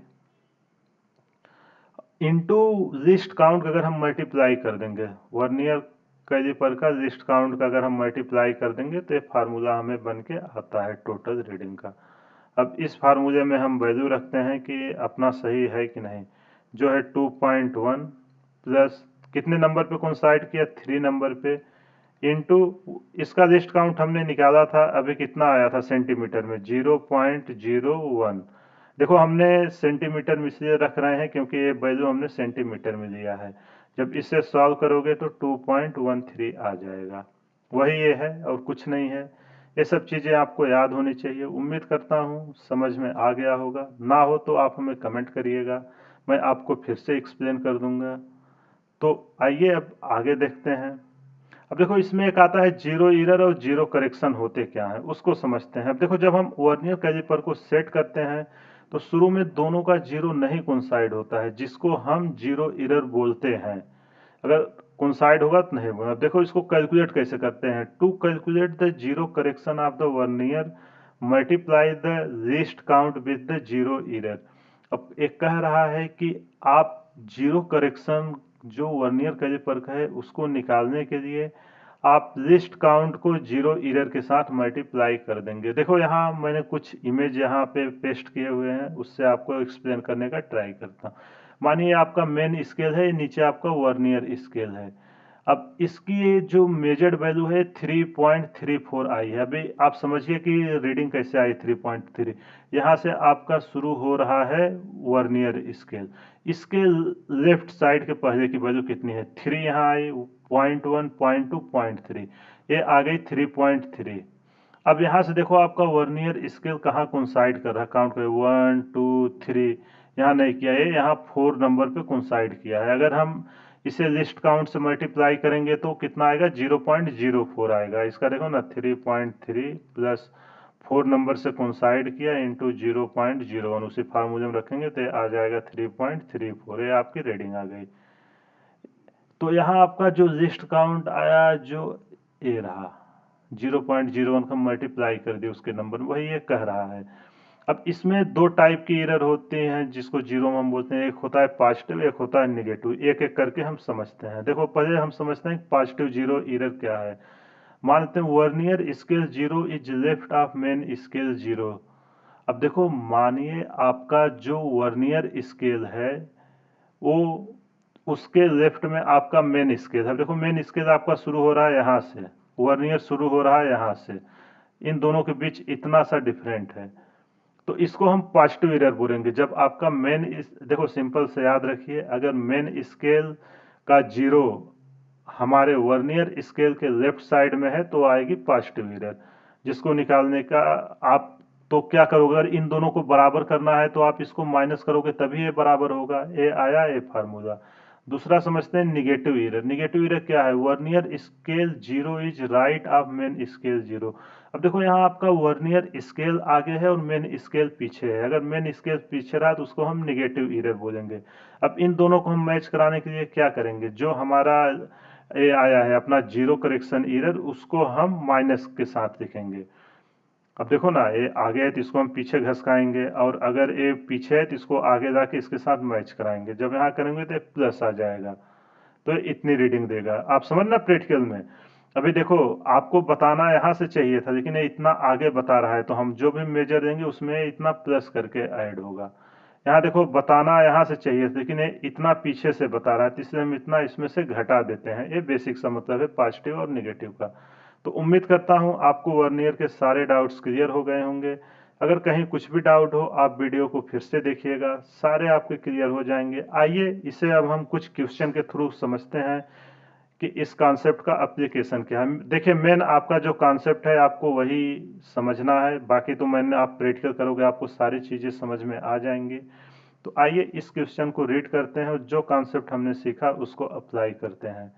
Speaker 1: इंटू लिस्ट काउंट। अगर हम मल्टीप्लाई कर देंगे वर्नियर कैलिपर का लिस्ट काउंट का, अगर हम मल्टीप्लाई कर देंगे तो ये फार्मूला हमें बन के आता है टोटल रीडिंग का। अब इस फार्मूले में हम वैल्यू रखते हैं कि अपना सही है कि नहीं, जो है 2.1 प्लस कितने नंबर पे कोइंसाइड किया, 3 नंबर पे, इंटू इसका लिस्ट काउंट हमने निकाला था अभी कितना आया था सेंटीमीटर में 0.01। देखो हमने सेंटीमीटर में इसलिए रख रहे हैं क्योंकि ये वैल्यू हमने सेंटीमीटर में लिया है। जब इसे सॉल्व करोगे तो 2.13 आ जाएगा। वही ये है और कुछ नहीं है। ये सब चीज़ें आपको याद होनी चाहिए। उम्मीद करता हूँ समझ में आ गया होगा, ना हो तो आप हमें कमेंट करिएगा, मैं आपको फिर से एक्सप्लेन कर दूंगा। तो आइए अब आगे देखते हैं। अब देखो इसमें एक आता है जीरो एरर और जीरो करेक्शन होते क्या है उसको समझते हैं। अब देखो जब हम वर्नियर कैलिपर को सेट करते हैं तो शुरू में दोनों का जीरो नहीं कोइंसाइड होता है, जिसको हम जीरो एरर बोलते हैं। अगर कोइंसाइड होगा तो नहीं होगा। अब देखो इसको कैलकुलेट कैसे करते हैं, to calculate the zero correction of the vernier multiply the least count with the zero error. अब एक कह रहा है कि आप जीरो करेक्शन जो वर्नियर कैलिपर का है उसको निकालने के लिए आप लिस्ट काउंट को जीरो एरर के साथ मल्टीप्लाई कर देंगे। देखो यहाँ मैंने कुछ इमेज यहाँ पे पेस्ट किए हुए हैं, उससे आपको एक्सप्लेन करने का ट्राई करता हूँ। मानिए आपका मेन स्केल है, नीचे आपका वर्नियर स्केल है। अब इसकी जो मेजर्ड वैल्यू है 3.34 आई है। अभी आप समझिए कि रीडिंग कैसे आई 3.3। यहाँ से आपका शुरू हो रहा है वर्नियर स्केल, इसके लेफ्ट साइड के पहले की वैल्यू कितनी है 3, यहाँ आई 0.1 0.2 0.3, ये आ गई 3.3। अब यहाँ से देखो आपका वर्नियर स्केल कहाँ कोइंसाइड कर रहा है, काउंट करें 1 2 3, यहाँ नहीं किया, ये यहाँ 4 नंबर पे कोइंसाइड किया है। अगर हम इसे लिस्ट काउंट से मल्टीप्लाई करेंगे तो कितना आएगा 0.04 आएगा। इसका देखो ना 3.3 प्लस 4 नंबर से कोइंसाइड किया इंटू 0.01, उसी फार्मूले में रखेंगे तो आ जाएगा 3.34। ये आपकी रीडिंग आ गई। तो यहाँ आपका जो लिस्ट काउंट आया जो ए रहा 0.01 का मल्टीप्लाई कर दिया उसके नंबर, वही ये कह रहा है। अब इसमें दो टाइप की एरर होती हैं जिसको जीरो में हम बोलते हैं, एक होता है पॉजिटिव, एक होता है निगेटिव। एक एक करके हम समझते हैं। देखो पहले हम समझते हैं पॉजिटिव जीरो एरर क्या है। मानते हैं vernier scale zero is left of main scale zero. अब देखो मानिए आपका जो वर्नियर स्केल है वो उसके लेफ्ट में आपका मेन स्केल है। देखो मेन स्केल आपका शुरू हो रहा है यहाँ से, वर्नियर शुरू हो रहा है यहाँ से, इन दोनों के बीच इतना सा डिफरेंट है, तो इसको हम पॉजिटिव एरर बोलेंगे। जब आपका मेन देखो सिंपल से याद रखिए, अगर मेन स्केल का जीरो हमारे वर्नियर स्केल के लेफ्ट साइड में है तो आएगी पॉजिटिव एरर, जिसको निकालने का आप तो क्या करोगे, अगर इन दोनों को बराबर करना है तो आप इसको माइनस करोगे तभी ये बराबर होगा। ये आया ये फार्मूला। दूसरा समझते हैं निगेटिव एरर। निगेटिव एरर क्या है? Vernier scale zero is right of main scale zero. अब देखो यहाँ आपका वर्नियर स्केल आगे है और मेन स्केल पीछे है। अगर मेन स्केल पीछे रहा तो उसको हम निगेटिव एरर बोलेंगे। अब इन दोनों को हम मैच कराने के लिए क्या करेंगे, जो हमारा ये आया है अपना जीरो करेक्शन एरर, उसको हम माइनस के साथ लिखेंगे। अब देखो ना, ये आगे है तो इसको हम पीछे घसकाएंगे, और अगर ये पीछे है तो इसको आगे जाके इसके साथ मैच कराएंगे। जब यहाँ करेंगे तो प्लस आ जाएगा, तो ये इतनी रीडिंग देगा। आप समझना प्रैक्टिकल में। अभी देखो, आपको बताना यहाँ से चाहिए था लेकिन ये इतना आगे बता रहा है, तो हम जो भी मेजर देंगे उसमें इतना प्लस करके ऐड होगा। यहाँ देखो, बताना यहाँ से चाहिए था लेकिन ये इतना पीछे से बता रहा है, तो इसलिए हम इतना इसमें से घटा देते हैं। ये बेसिक सा मतलब है पॉजिटिव और निगेटिव का। तो उम्मीद करता हूँ आपको वर्नियर के सारे डाउट्स क्लियर हो गए होंगे। अगर कहीं कुछ भी डाउट हो आप वीडियो को फिर से देखिएगा, सारे आपके क्लियर हो जाएंगे। आइए इसे अब हम कुछ क्वेश्चन के थ्रू समझते हैं कि इस कॉन्सेप्ट का एप्लीकेशन क्या है। देखिए, मेन आपका जो कॉन्सेप्ट है आपको वही समझना है, बाकी तो मैंने आप प्रैक्टिकल करोगे आपको सारी चीज़ें समझ में आ जाएंगी। तो आइए इस क्वेश्चन को रीड करते हैं और जो कॉन्सेप्ट हमने सीखा उसको अप्लाई करते हैं।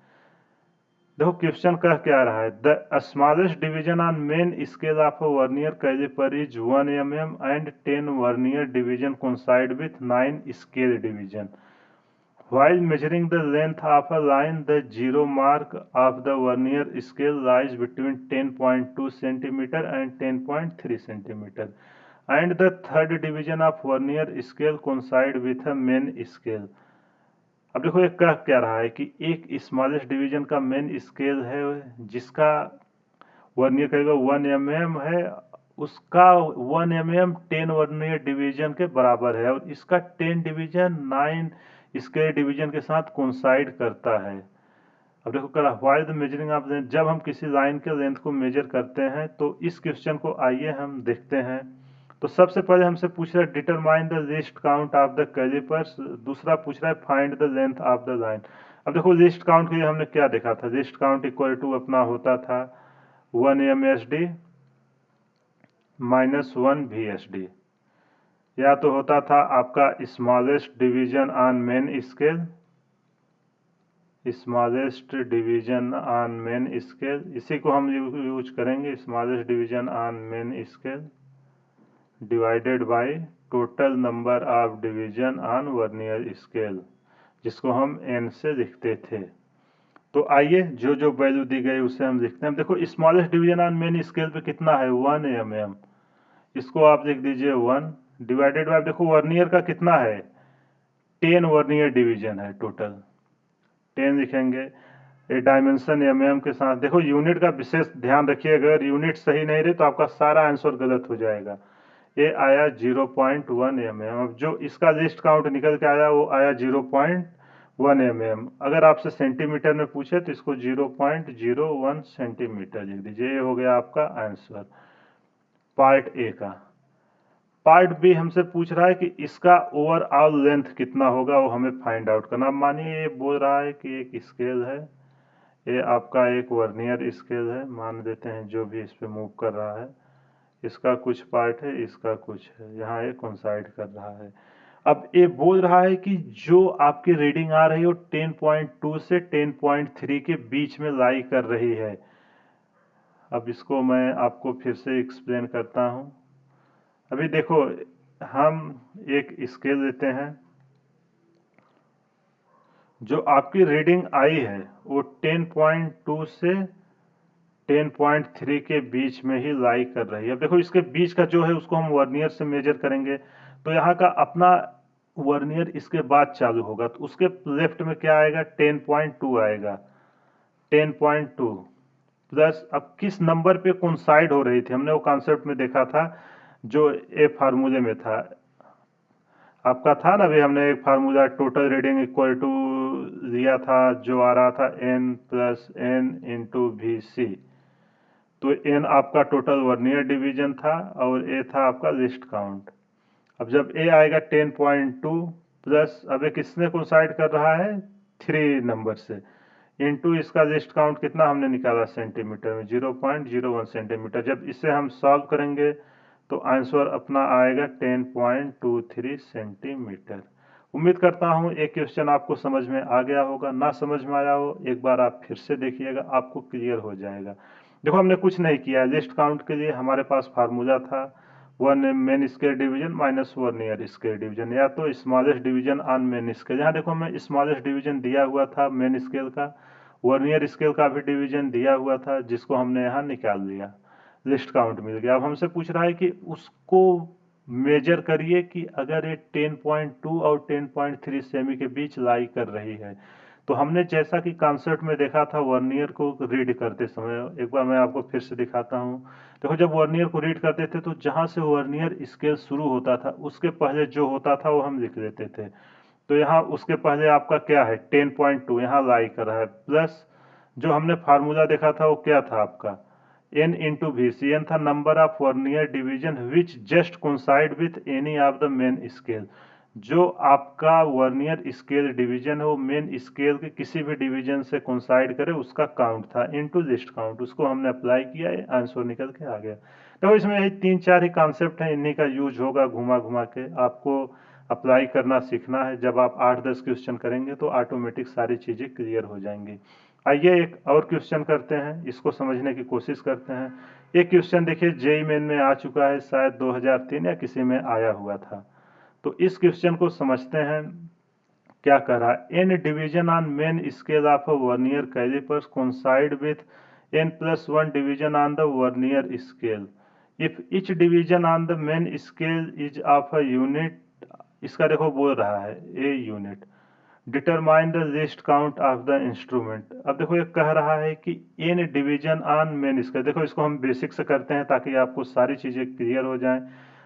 Speaker 1: देखो क्वेश्चन कह क्या रहा है, the smallest division on main scale of a vernier caliper is 1 mm and 10 vernier division coincide with 9 scale division. While measuring the length of a line, the zero mark of the vernier scale lies between 10.2 centimeter and 10.3 centimeter, and the third division of vernier scale coincide with a main scale। अब देखो ये कह क्या रहा है कि एक स्मॉलेस्ट डिवीजन का मेन स्केल है जिसका वर्नियर करीब 1 mm है, उसका 1 mm 10 वर्नियर डिवीजन के बराबर है और इसका 10 डिवीजन 9 स्केल डिवीजन के साथ कोइंसाइड करता है। अब देखो कह रहा while the measuring of length, जब हम किसी लाइन के लेंथ को मेजर करते हैं तो इस क्वेश्चन को आइए हम देखते हैं। तो सबसे पहले हमसे पूछ रहा है determine the least count of the calipers, दूसरा पूछ रहा है find the length of the line. अब देखो लीस्ट काउंट के लिए हमने क्या देखा था, लीस्ट काउंट इक्वल टू अपना होता था 1 MSD -1 VSD, या तो होता था आपका smallest division on main scale, smallest division on main scale, इसी को हम यूज करेंगे, smallest division on main scale divided by total number of division on vernier scale, जिसको हम n से लिखते थे। तो आइए जो जो वैल्यू दी गई उसे हम लिखते हैं। देखो smallest division on main scale पे कितना है 1 mm, इसको आप लिख दीजिए 1 डिवाइडेड बाय, देखो वर्नियर का कितना है 10 वर्नियर डिवीजन है, टोटल 10 लिखेंगे। ये डायमेंशन mm के साथ, देखो यूनिट का विशेष ध्यान रखिए, अगर यूनिट सही नहीं रहे तो आपका सारा आंसर गलत हो जाएगा। ये आया 0.1 mm। अब जो इसका लिस्ट काउंट निकल के आया वो आया 0.1 mm। अगर आपसे सेंटीमीटर में पूछे तो इसको 0.01 सेंटीमीटर लिख दीजिए। ये हो गया आपका आंसर पार्ट ए का। पार्ट बी हमसे पूछ रहा है कि इसका ओवरऑल लेंथ कितना होगा, वो हमें फाइंड आउट करना। मानिए ये बोल रहा है कि एक स्केल है, ये आपका एक वर्नियर स्केल है मान लेते हैं, जो भी इस पे मूव कर रहा है, इसका कुछ पार्ट है, इसका कुछ है, यहाँ ये कोइंसाइड कर रहा है। अब ये बोल रहा है कि जो आपकी रीडिंग आ रही हो 10.2 से 10.3 के बीच में लाई कर रही है। अब इसको मैं आपको फिर से एक्सप्लेन करता हूँ। अभी देखो, हम एक स्केल लेते हैं, जो आपकी रीडिंग आई है वो 10.2 से 10.3 के बीच में ही लाई कर रही है। अब देखो इसके बीच का जो है उसको हम वर्नियर से मेजर करेंगे, तो यहाँ का अपना वर्नियर इसके बाद चालू होगा, तो उसके लेफ्ट में क्या आएगा 10.2 आएगा। 10.2 प्लस, अब किस नंबर पे कोइंसाइड हो रही थी हमने वो कॉन्सेप्ट में देखा था, जो ए फार्मूले में था आपका था ना, अभी हमने एक formula total reading equal to लिया था जो आ रहा था n plus n into VC। तो n आपका टोटल वर्नियर डिवीजन था और a था आपका लिस्ट काउंट। अब जब a आएगा 10.2 प्लस, अब ये किसने कोइंसाइड कर रहा है 3 नंबर से, इनटू इसका लिस्ट काउंट कितना हमने निकाला सेंटीमीटर में, 0.01 सेंटीमीटर। जब इसे हम सॉल्व करेंगे तो आंसर अपना आएगा 10.23 सेंटीमीटर। उम्मीद करता हूँ एक क्वेश्चन आपको समझ में आ गया होगा। ना समझ में आया हो एक बार आप फिर से देखिएगा, आपको क्लियर हो जाएगा। देखो हमने कुछ नहीं किया, लिस्ट काउंट के लिए हमारे पास फार्मूला था one main scale division minus vernier scale division, या तो smallest division on main scale. यहाँ देखो हमें स्मॉलेस्ट डिवीजन दिया हुआ था मेन स्केल का, वर्नियर स्केल का भी डिवीजन दिया हुआ था, जिसको हमने यहाँ निकाल लिया, लिस्ट काउंट मिल गया। अब हमसे पूछ रहा है कि उसको मेजर करिए कि अगर ये 10.2 और 10.3 सेमी के बीच लाई कर रही है। तो हमने जैसा कि कॉन्सेप्ट में देखा था वर्नियर को रीड करते समय, एक बार मैं आपको फिर से दिखाता हूँ। देखो जब वर्नियर को रीड करते थे तो जहाँ से वर्नियर स्केल शुरू होता था उसके पहले जो होता था वो हम लिख लेते थे। तो यहाँ उसके पहले आपका क्या है 10.2 यहाँ लाई कर रहा है, प्लस जो हमने फार्मूला देखा था वो क्या था आपका n into V C. N था number of vernier division which just coincide with any of the main scale. जो आपका वर्नियर स्केल डिवीजन है वो मेन स्केल के किसी भी डिवीजन से कोइंसाइड करे उसका काउंट था, इनटू लिस्ट काउंट। उसको हमने अप्लाई किया, आंसर निकल के आ गया। तो इसमें यही 3-4 ही कॉन्सेप्ट हैं, इन्हीं का यूज होगा घुमा घुमा के। आपको अप्लाई करना सीखना है। जब आप 8-10 क्वेश्चन करेंगे तो ऑटोमेटिक सारी चीज़ें क्लियर हो जाएंगी। आइए एक और क्वेश्चन करते हैं, इसको समझने की कोशिश करते हैं। एक क्वेश्चन देखिए जेई मेन में आ चुका है, शायद 2003 या किसी में आया हुआ था। तो इस क्वेश्चन को समझते हैं क्या कह रहा है। N division on main scale of a vernier callipers coincide with n+1 division on the vernier scale if each division on the main scale is of a unit. इसका देखो बोल रहा है a unit, determine the least count of the instrument. अब देखो ये कह रहा है कि N division on main scale. देखो इसको हम बेसिक से करते हैं ताकि आपको सारी चीजें क्लियर हो जाएं।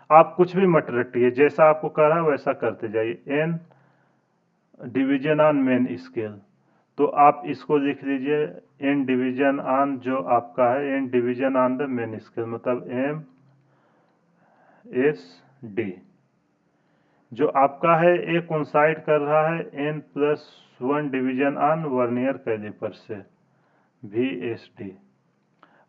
Speaker 1: आप कुछ भी मत रटिए, जैसा आपको कह रहा है वैसा करते जाइए। N division on main scale, तो आप इसको लिख लीजिए एन डिवीजन ऑन, जो आपका है N division on the main scale, मतलब MSD। जो आपका है ए कोइंसाइड कर रहा है n+1 division on vernier caliper से, VSD।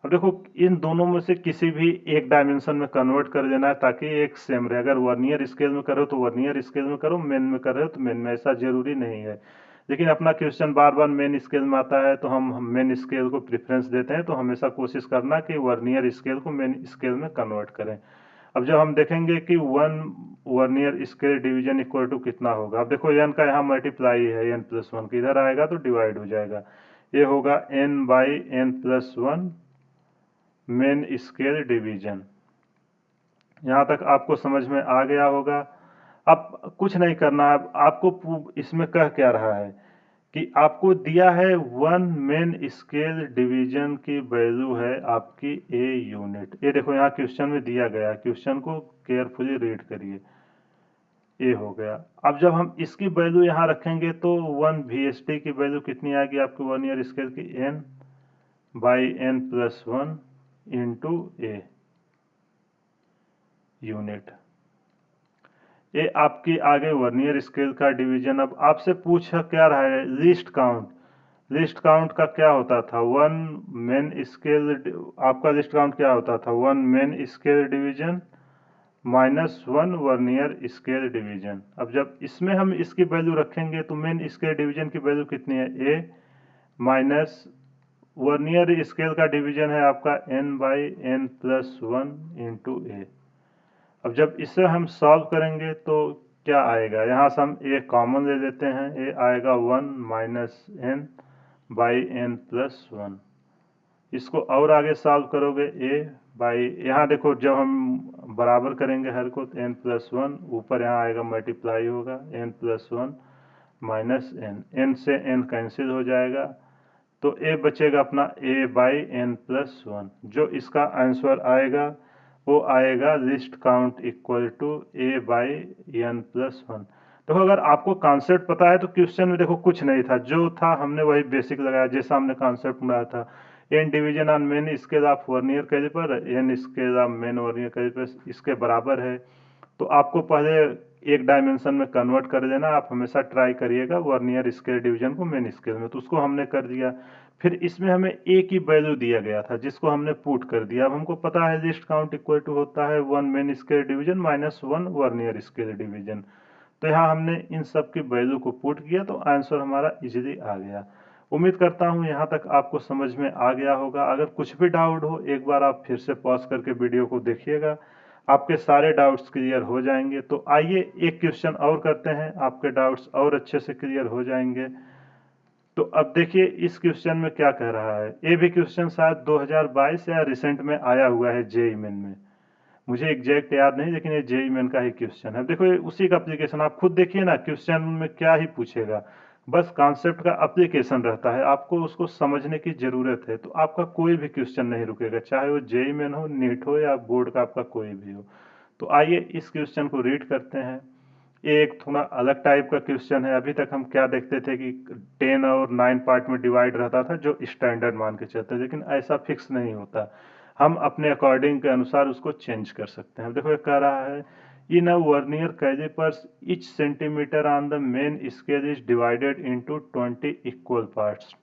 Speaker 1: अब देखो इन दोनों में से किसी भी एक डायमेंशन में कन्वर्ट कर देना है ताकि एक सेम रहे। अगर वर्नियर स्केल में करो तो वर्नियर स्केल में करो, मेन में कर रहे हो तो मेन में, ऐसा जरूरी नहीं है। लेकिन अपना क्वेश्चन बार बार मेन स्केल में आता है तो हम मेन स्केल को प्रेफरेंस देते हैं। तो हमेशा कोशिश करना कि वर्नियर स्केल को मेन स्केल में कन्वर्ट करें। अब जब हम देखेंगे कि one vernier scale division equal to कितना होगा, अब देखो एन का यहाँ मल्टीप्लाई है, n+1 की इधर आएगा तो डिवाइड हो जाएगा, ये होगा n/n+1 मेन स्केल डिवीजन। यहाँ तक आपको समझ में आ गया होगा। अब कुछ नहीं करना है, आपको इसमें कह क्या रहा है कि आपको दिया है वन मेन स्केल डिवीजन की वैल्यू है आपकी ए यूनिट। ये देखो यहाँ क्वेश्चन में दिया गया है, क्वेश्चन को केयरफुली रीड करिए। ए हो गया। अब जब हम इसकी वैल्यू यहाँ रखेंगे तो 1 VSD की वैल्यू कितनी आएगी आपकी वर्नियर स्केल की, n/n+1 इंटू ए यूनिट। ये आपकी आगे वर्नियर स्केल का डिवीजन। अब आपसे पूछ क्या रहा है लिस्ट काउंट। लिस्ट काउंट का क्या होता था, वन मेन स्केल, आपका लिस्ट काउंट क्या होता था, one main scale division minus one vernier scale division. अब जब इसमें हम इसकी वैल्यू रखेंगे तो मेन स्केल डिवीजन की वैल्यू कितनी है, ए, माइनस वर्नियर स्केल का डिवीजन है आपका n/n+1 इंटू ए। अब जब इसे हम सॉल्व करेंगे तो क्या आएगा, यहाँ से हम ए कॉमन ले लेते हैं, ए आएगा 1 माइनस n/n+1। इसको और आगे सॉल्व करोगे ए बाई, यहाँ देखो जब हम बराबर करेंगे हर को तो n+1 ऊपर यहाँ आएगा मल्टीप्लाई होगा n+1 माइनस n से n कैंसिल हो जाएगा तो ए बचेगा अपना a/n+1। जो इसका आंसर आएगा वो आएगा list count equal to a/n+1। देखो अगर आपको कॉन्सेप्ट पता है तो क्वेश्चन में देखो कुछ नहीं था, जो था हमने वही बेसिक लगाया, जैसा हमने कॉन्सेप्ट बनाया था। N division on main scale of vernier caliper, n scale of main vernier caliper इसके बराबर है। तो आपको पहले एक डायमेंशन में कन्वर्ट कर देना। आप हमेशा ट्राई करिएगा वर्नियर स्केल डिवीजन को मेन स्केल में, तो उसको हमने कर दिया। फिर इसमें हमें ए की वैल्यू दिया गया था जिसको हमने पुट कर दिया। अब हमको पता है लीस्ट काउंट इक्वल टू होता है 1 main scale division minus 1 vernier scale division. तो यहाँ हमने इन सब की वैल्यू को पुट किया तो आंसर हमारा इजीली आ गया। उम्मीद करता हूँ यहाँ तक आपको समझ में आ गया होगा। अगर कुछ भी डाउट हो एक बार आप फिर से पॉज करके वीडियो को देखिएगा, आपके सारे डाउट्स क्लियर हो जाएंगे। तो आइए एक क्वेश्चन और करते हैं, आपके डाउट्स और अच्छे से क्लियर हो जाएंगे। तो अब देखिए इस क्वेश्चन में क्या कह रहा है। ये भी क्वेश्चन शायद 2022 या रिसेंट में आया हुआ है जेईई मेन में, मुझे एग्जैक्ट याद नहीं, लेकिन ये जेईई मेन का ही क्वेश्चन है। देखो ये उसी का एप्लीकेशन, आप खुद देखिए ना क्वेश्चन में क्या ही पूछेगा, बस कॉन्सेप्ट का एप्लीकेशन रहता है, आपको उसको समझने की जरूरत है। तो आपका कोई भी क्वेश्चन नहीं रुकेगा, चाहे वो जेईई मेन हो, नीट हो या बोर्ड का आपका कोई भी हो। तो आइए इस क्वेश्चन को रीड करते हैं। ये एक थोड़ा अलग टाइप का क्वेश्चन है। अभी तक हम क्या देखते थे कि 10 और 9 पार्ट में डिवाइड रहता था जो स्टैंडर्ड मान के चलते, लेकिन ऐसा फिक्स नहीं होता, हम अपने अकॉर्डिंग के अनुसार उसको चेंज कर सकते हैं। देखो ये कह रहा है in a vernier callipers each centimetre on the main scale is divided into 20 equal parts.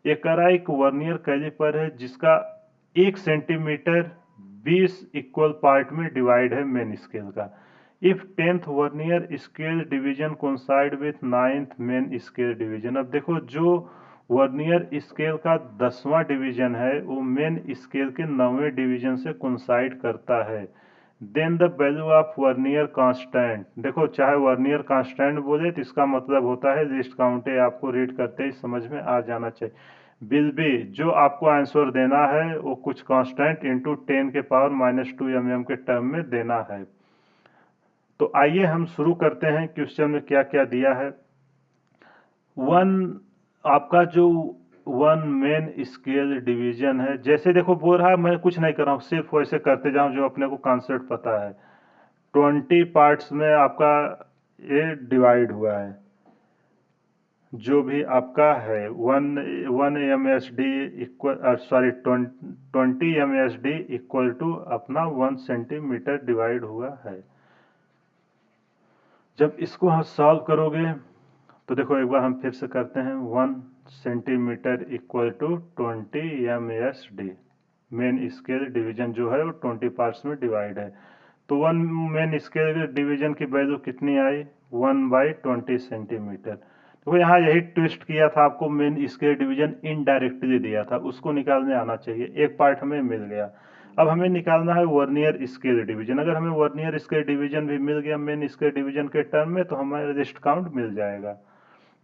Speaker 1: ये कह रहा है एक वर्नियर कैलिपर है जिसका 1 सेंटीमीटर 20 इक्वल पार्ट में डिवाइड है मेन स्केल का। If 10th vernier scale division coincide with 9th main scale division. अब देखो जो वर्नियर स्केल का 10वां डिवीजन है वो मेन स्केल के 9वें डिवीजन से कोइंसाइड करता है, then the value of vernier constant. देखो चाहे वर्नियर कांस्टेंट बोले तो इसका मतलब होता है लिस्ट काउंट, आपको रीड करते ही समझ में आ जाना चाहिए। विल बी, जो आपको आंसर देना है वो कुछ कांस्टेंट इंटू 10 के पावर -2 mm के टर्म में देना है। तो आइए हम शुरू करते हैं क्वेश्चन में क्या क्या दिया है। वन, आपका जो वन मेन स्केल डिवीजन है, जैसे देखो बोल रहा है मैं कुछ नहीं कर रहा हूँ, सिर्फ वैसे करते जाऊँ जो अपने को कॉन्सेप्ट पता है। 20 पार्ट्स में आपका ये डिवाइड हुआ है, जो भी आपका है 1 MSD equal, sorry 20 MSD equal to अपना 1 सेंटीमीटर डिवाइड हुआ है। जब इसको हम सॉल्व करोगे तो देखो एक बार हम फिर से करते हैं। 1 centimetre equal to 20 MSD, main scale division जो है वो 20 पार्ट्स में डिवाइड है। तो 1 मेन स्केल डिवीजन की वैल्यू कितनी आई, 1/20 सेंटीमीटर। तो यहाँ यही ट्विस्ट किया था, आपको मेन स्केल डिवीजन इनडायरेक्टली दिया था, उसको निकालने आना चाहिए। एक पार्ट हमें मिल गया, अब हमें निकालना है वर्नियर स्केल डिवीजन। अगर हमें वर्नियर स्केल डिवीजन भी मिल गया मेन स्केल डिवीजन के टर्म में तो हमारे लिस्ट काउंट मिल जाएगा।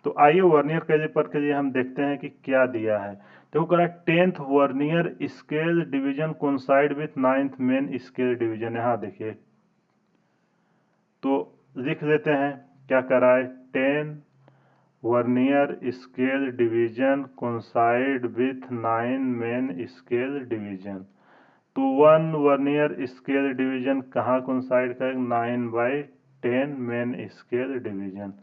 Speaker 1: तो आइए वर्नियर कैलिपर के लिए हम देखते हैं कि क्या दिया है। देखो कह रहा है 10th vernier scale division coincide with 9th main scale division. यहाँ देखिए तो लिख लेते हैं क्या कह रहा है, 10 vernier scale division coincide with 9 main scale division. तो 1 वर्नियर स्केल डिवीजन कहाँ कोइंसाइड करेगा, 9/10 मेन स्केल डिवीजन।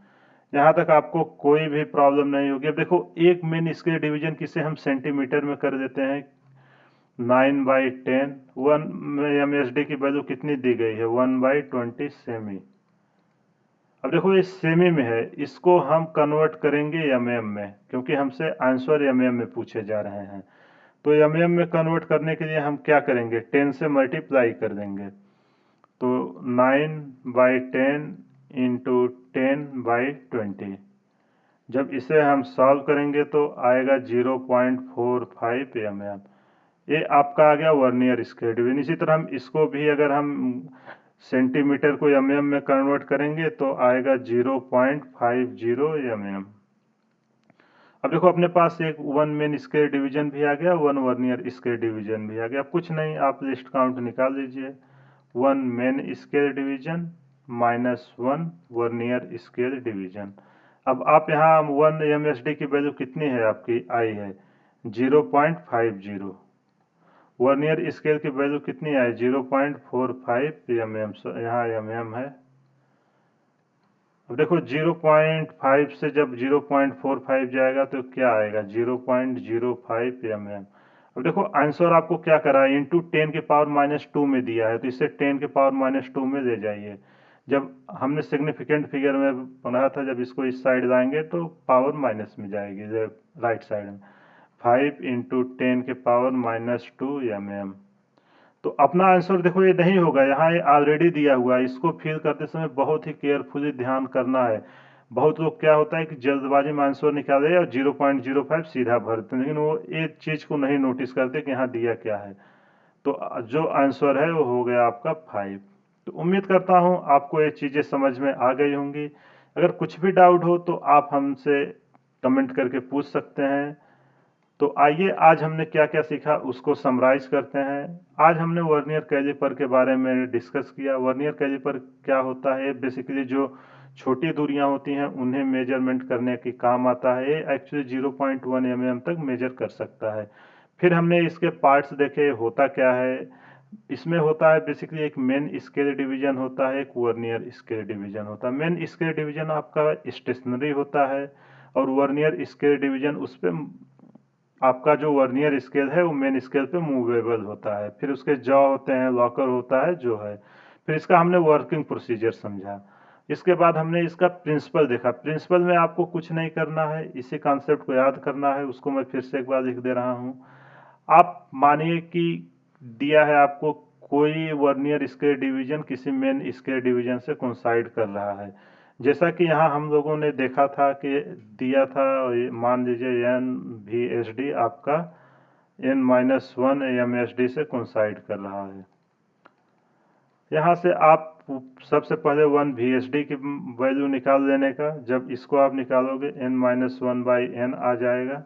Speaker 1: यहाँ तक आपको कोई भी प्रॉब्लम नहीं होगी। अब देखो एक मेन स्केल डिवीजन किसे हम सेंटीमीटर में कर देते हैं, 9/10। 1 MSD की वैल्यू कितनी दी गई है, 1/20 सेमी। अब देखो ये सेमी में है, इसको हम कन्वर्ट करेंगे mm में, क्योंकि हमसे आंसर mm में पूछे जा रहे हैं। तो mm में कन्वर्ट करने के लिए हम क्या करेंगे, 10 से मल्टीप्लाई कर देंगे। तो 9/10 इंटू 10/20। जब इसे हम सॉल्व करेंगे तो आएगा 0.45 mm। ये आपका आ गया वर्नियर स्केल डिवीजन। इसी तरह हम इसको भी अगर हम सेंटीमीटर को mm में कन्वर्ट करेंगे तो आएगा 0.50 mm। अब देखो अपने पास एक 1 मेन स्केल डिवीजन भी आ गया, 1 वर्नियर स्केल डिवीजन भी आ गया। कुछ नहीं, आप लिस्ट काउंट निकाल लीजिए, 1 main scale division -1 vernier scale division. अब आप यहाँ 1 MSD की वैल्यू कितनी है आपकी आई है, 0.50। वर्नियर स्केल की वैल्यू कितनी आई, 0.45 mm। यहाँ mm है। अब देखो 0.5 से जब 0.45 जाएगा तो क्या आएगा, 0.05 mm। अब देखो आंसर आपको क्या करा है, इंटू 10 के पावर -2 में दिया है, तो इसे 10 के पावर -2 में ले जाइए। जब हमने सिग्निफिकेंट फिगर में बनाया था, जब इसको इस साइड लाएंगे तो पावर माइनस में जाएगी राइट साइड में। 5 इंटू 10 के पावर -2 mm। तो अपना आंसर देखो ये नहीं होगा, यहाँ ये ऑलरेडी दिया हुआ है। इसको फिल करते समय बहुत ही केयरफुली ध्यान करना है। बहुत लोग क्या होता है कि जल्दबाजी में आंसर निकाले और 0.05 सीधा भरते हैं, लेकिन वो एक चीज को नहीं नोटिस करते कि यहाँ दिया क्या है। तो जो आंसर है वो हो गया आपका 5। तो उम्मीद करता हूँ आपको ये चीजें समझ में आ गई होंगी। अगर कुछ भी डाउट हो तो आप हमसे कमेंट करके पूछ सकते हैं। तो आइए आज हमने क्या क्या सीखा उसको समराइज करते हैं। आज हमने वर्नियर कैलिपर के बारे में डिस्कस किया। वर्नियर कैलिपर क्या होता है? बेसिकली जो छोटी दूरियां होती हैं उन्हें मेजरमेंट करने के काम आता है। ये एक्चुअली 0.1 mm तक मेजर कर सकता है। फिर हमने इसके पार्ट्स देखे, होता क्या है। इसमें होता है बेसिकली एक मेन स्केल डिवीजन होता है, एक वर्नियर स्केल डिवीजन होता है। मेन स्केल डिवीजन आपका स्टेशनरी होता है और वर्नियर स्केल डिवीजन उस पे आपका जो वर्नियर स्केल है वो मेन स्केल पे मूवेबल होता है। फिर उसके जॉ होते हैं, लॉकर होता है जो है। फिर इसका हमने वर्किंग प्रोसीजर समझा। इसके बाद हमने इसका प्रिंसिपल देखा। प्रिंसिपल में आपको कुछ नहीं करना है, इसी कॉन्सेप्ट को याद करना है। उसको मैं फिर से एक बार लिख दे रहा हूँ। आप मानिए कि दिया है आपको कोई वर्नियर स्केल डिवीजन किसी मेन स्केल डिवीजन से कोइंसाइड कर रहा है। जैसा कि यहाँ हम लोगों ने देखा था कि दिया था, मान लीजिए एन वी एस डी आपका n-1 MSD से कोइंसाइड कर रहा है। यहाँ से आप सबसे पहले 1 VSD की वैल्यू निकाल लेने का। जब इसको आप निकालोगे n-1/n आ जाएगा।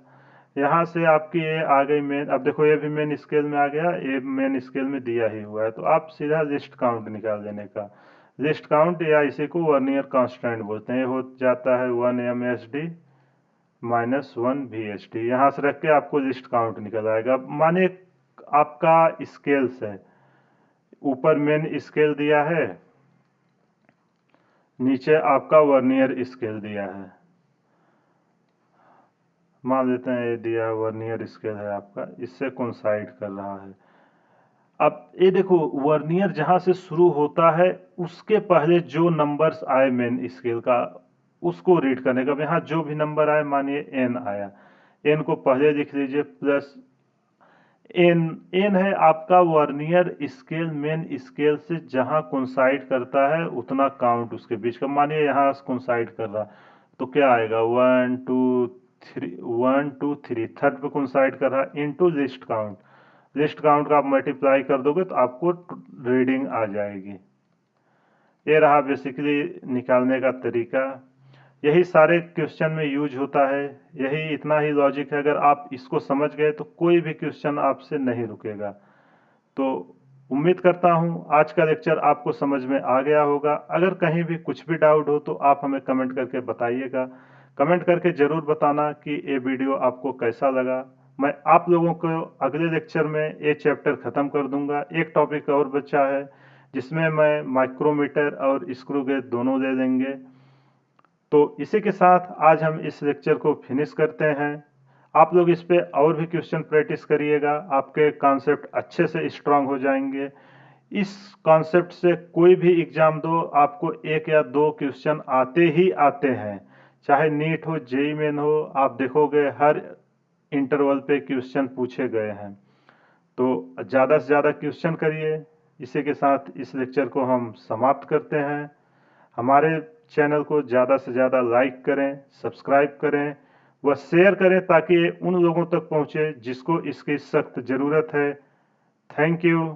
Speaker 1: यहाँ से आपकी ये आ गई मेन। अब देखो ये भी मेन स्केल में आ गया, ये मेन स्केल में दिया ही हुआ है। तो आप सीधा लिस्ट काउंट निकाल देने का। लिस्ट काउंट या इसी को वर्नियर कांस्टेंट बोलते हैं। हो जाता है 1 MSD -1 VSD। यहाँ से रख के आपको लिस्ट काउंट निकल आएगा। माने आपका स्केल्स है, ऊपर मेन स्केल दिया है, नीचे आपका वर्नियर स्केल दिया है। मान लेते हैं ये दिया वर्नियर स्केल है आपका, इससे कोइंसाइड कर रहा है। अब ये देखो वर्नियर जहां से शुरू होता है उसके पहले जो नंबर्स आए मेन स्केल का उसको रीड करने का। यहाँ जो भी नंबर आए, मानिए n आया, n को पहले लिख लीजिए प्लस एन। एन है आपका वर्नियर स्केल मेन स्केल से जहां कोइंसाइड करता है उतना काउंट उसके बीच का। मानिए यहाँ कोइंसाइड कर रहा तो क्या आएगा 1 2 3, 1 2 3 थर्ड पे कोइंसाइड कर रहा into list count. List count का आप मल्टीप्लाई कर दोगे तो आपको रीडिंग आ जाएगी। ये रहा बेसिकली निकालने का तरीका। यही सारे क्वेश्चन में यूज होता है। यही इतना ही लॉजिक है। अगर आप इसको समझ गए तो कोई भी क्वेश्चन आपसे नहीं रुकेगा। तो उम्मीद करता हूँ आज का लेक्चर आपको समझ में आ गया होगा। अगर कहीं भी कुछ भी डाउट हो तो आप हमें कमेंट करके बताइएगा। कमेंट करके जरूर बताना कि ये वीडियो आपको कैसा लगा। मैं आप लोगों को अगले लेक्चर में ये चैप्टर खत्म कर दूंगा। एक टॉपिक और बचा है जिसमें मैं माइक्रोमीटर और स्क्रू गेज दोनों ले लेंगे। तो इसी के साथ आज हम इस लेक्चर को फिनिश करते हैं। आप लोग इस पे और भी क्वेश्चन प्रैक्टिस करिएगा, आपके कॉन्सेप्ट अच्छे से स्ट्रांग हो जाएंगे। इस कॉन्सेप्ट से कोई भी एग्जाम दो, आपको एक या दो क्वेश्चन आते ही आते हैं। चाहे नीट हो, जेई मेन हो, आप देखोगे हर इंटरवल पे क्वेश्चन पूछे गए हैं। तो ज़्यादा से ज़्यादा क्वेश्चन करिए। इसी के साथ इस लेक्चर को हम समाप्त करते हैं। हमारे चैनल को ज़्यादा से ज़्यादा लाइक करें, सब्सक्राइब करें व शेयर करें ताकि उन लोगों तक पहुँचे जिसको इसकी सख्त ज़रूरत है। Thank you.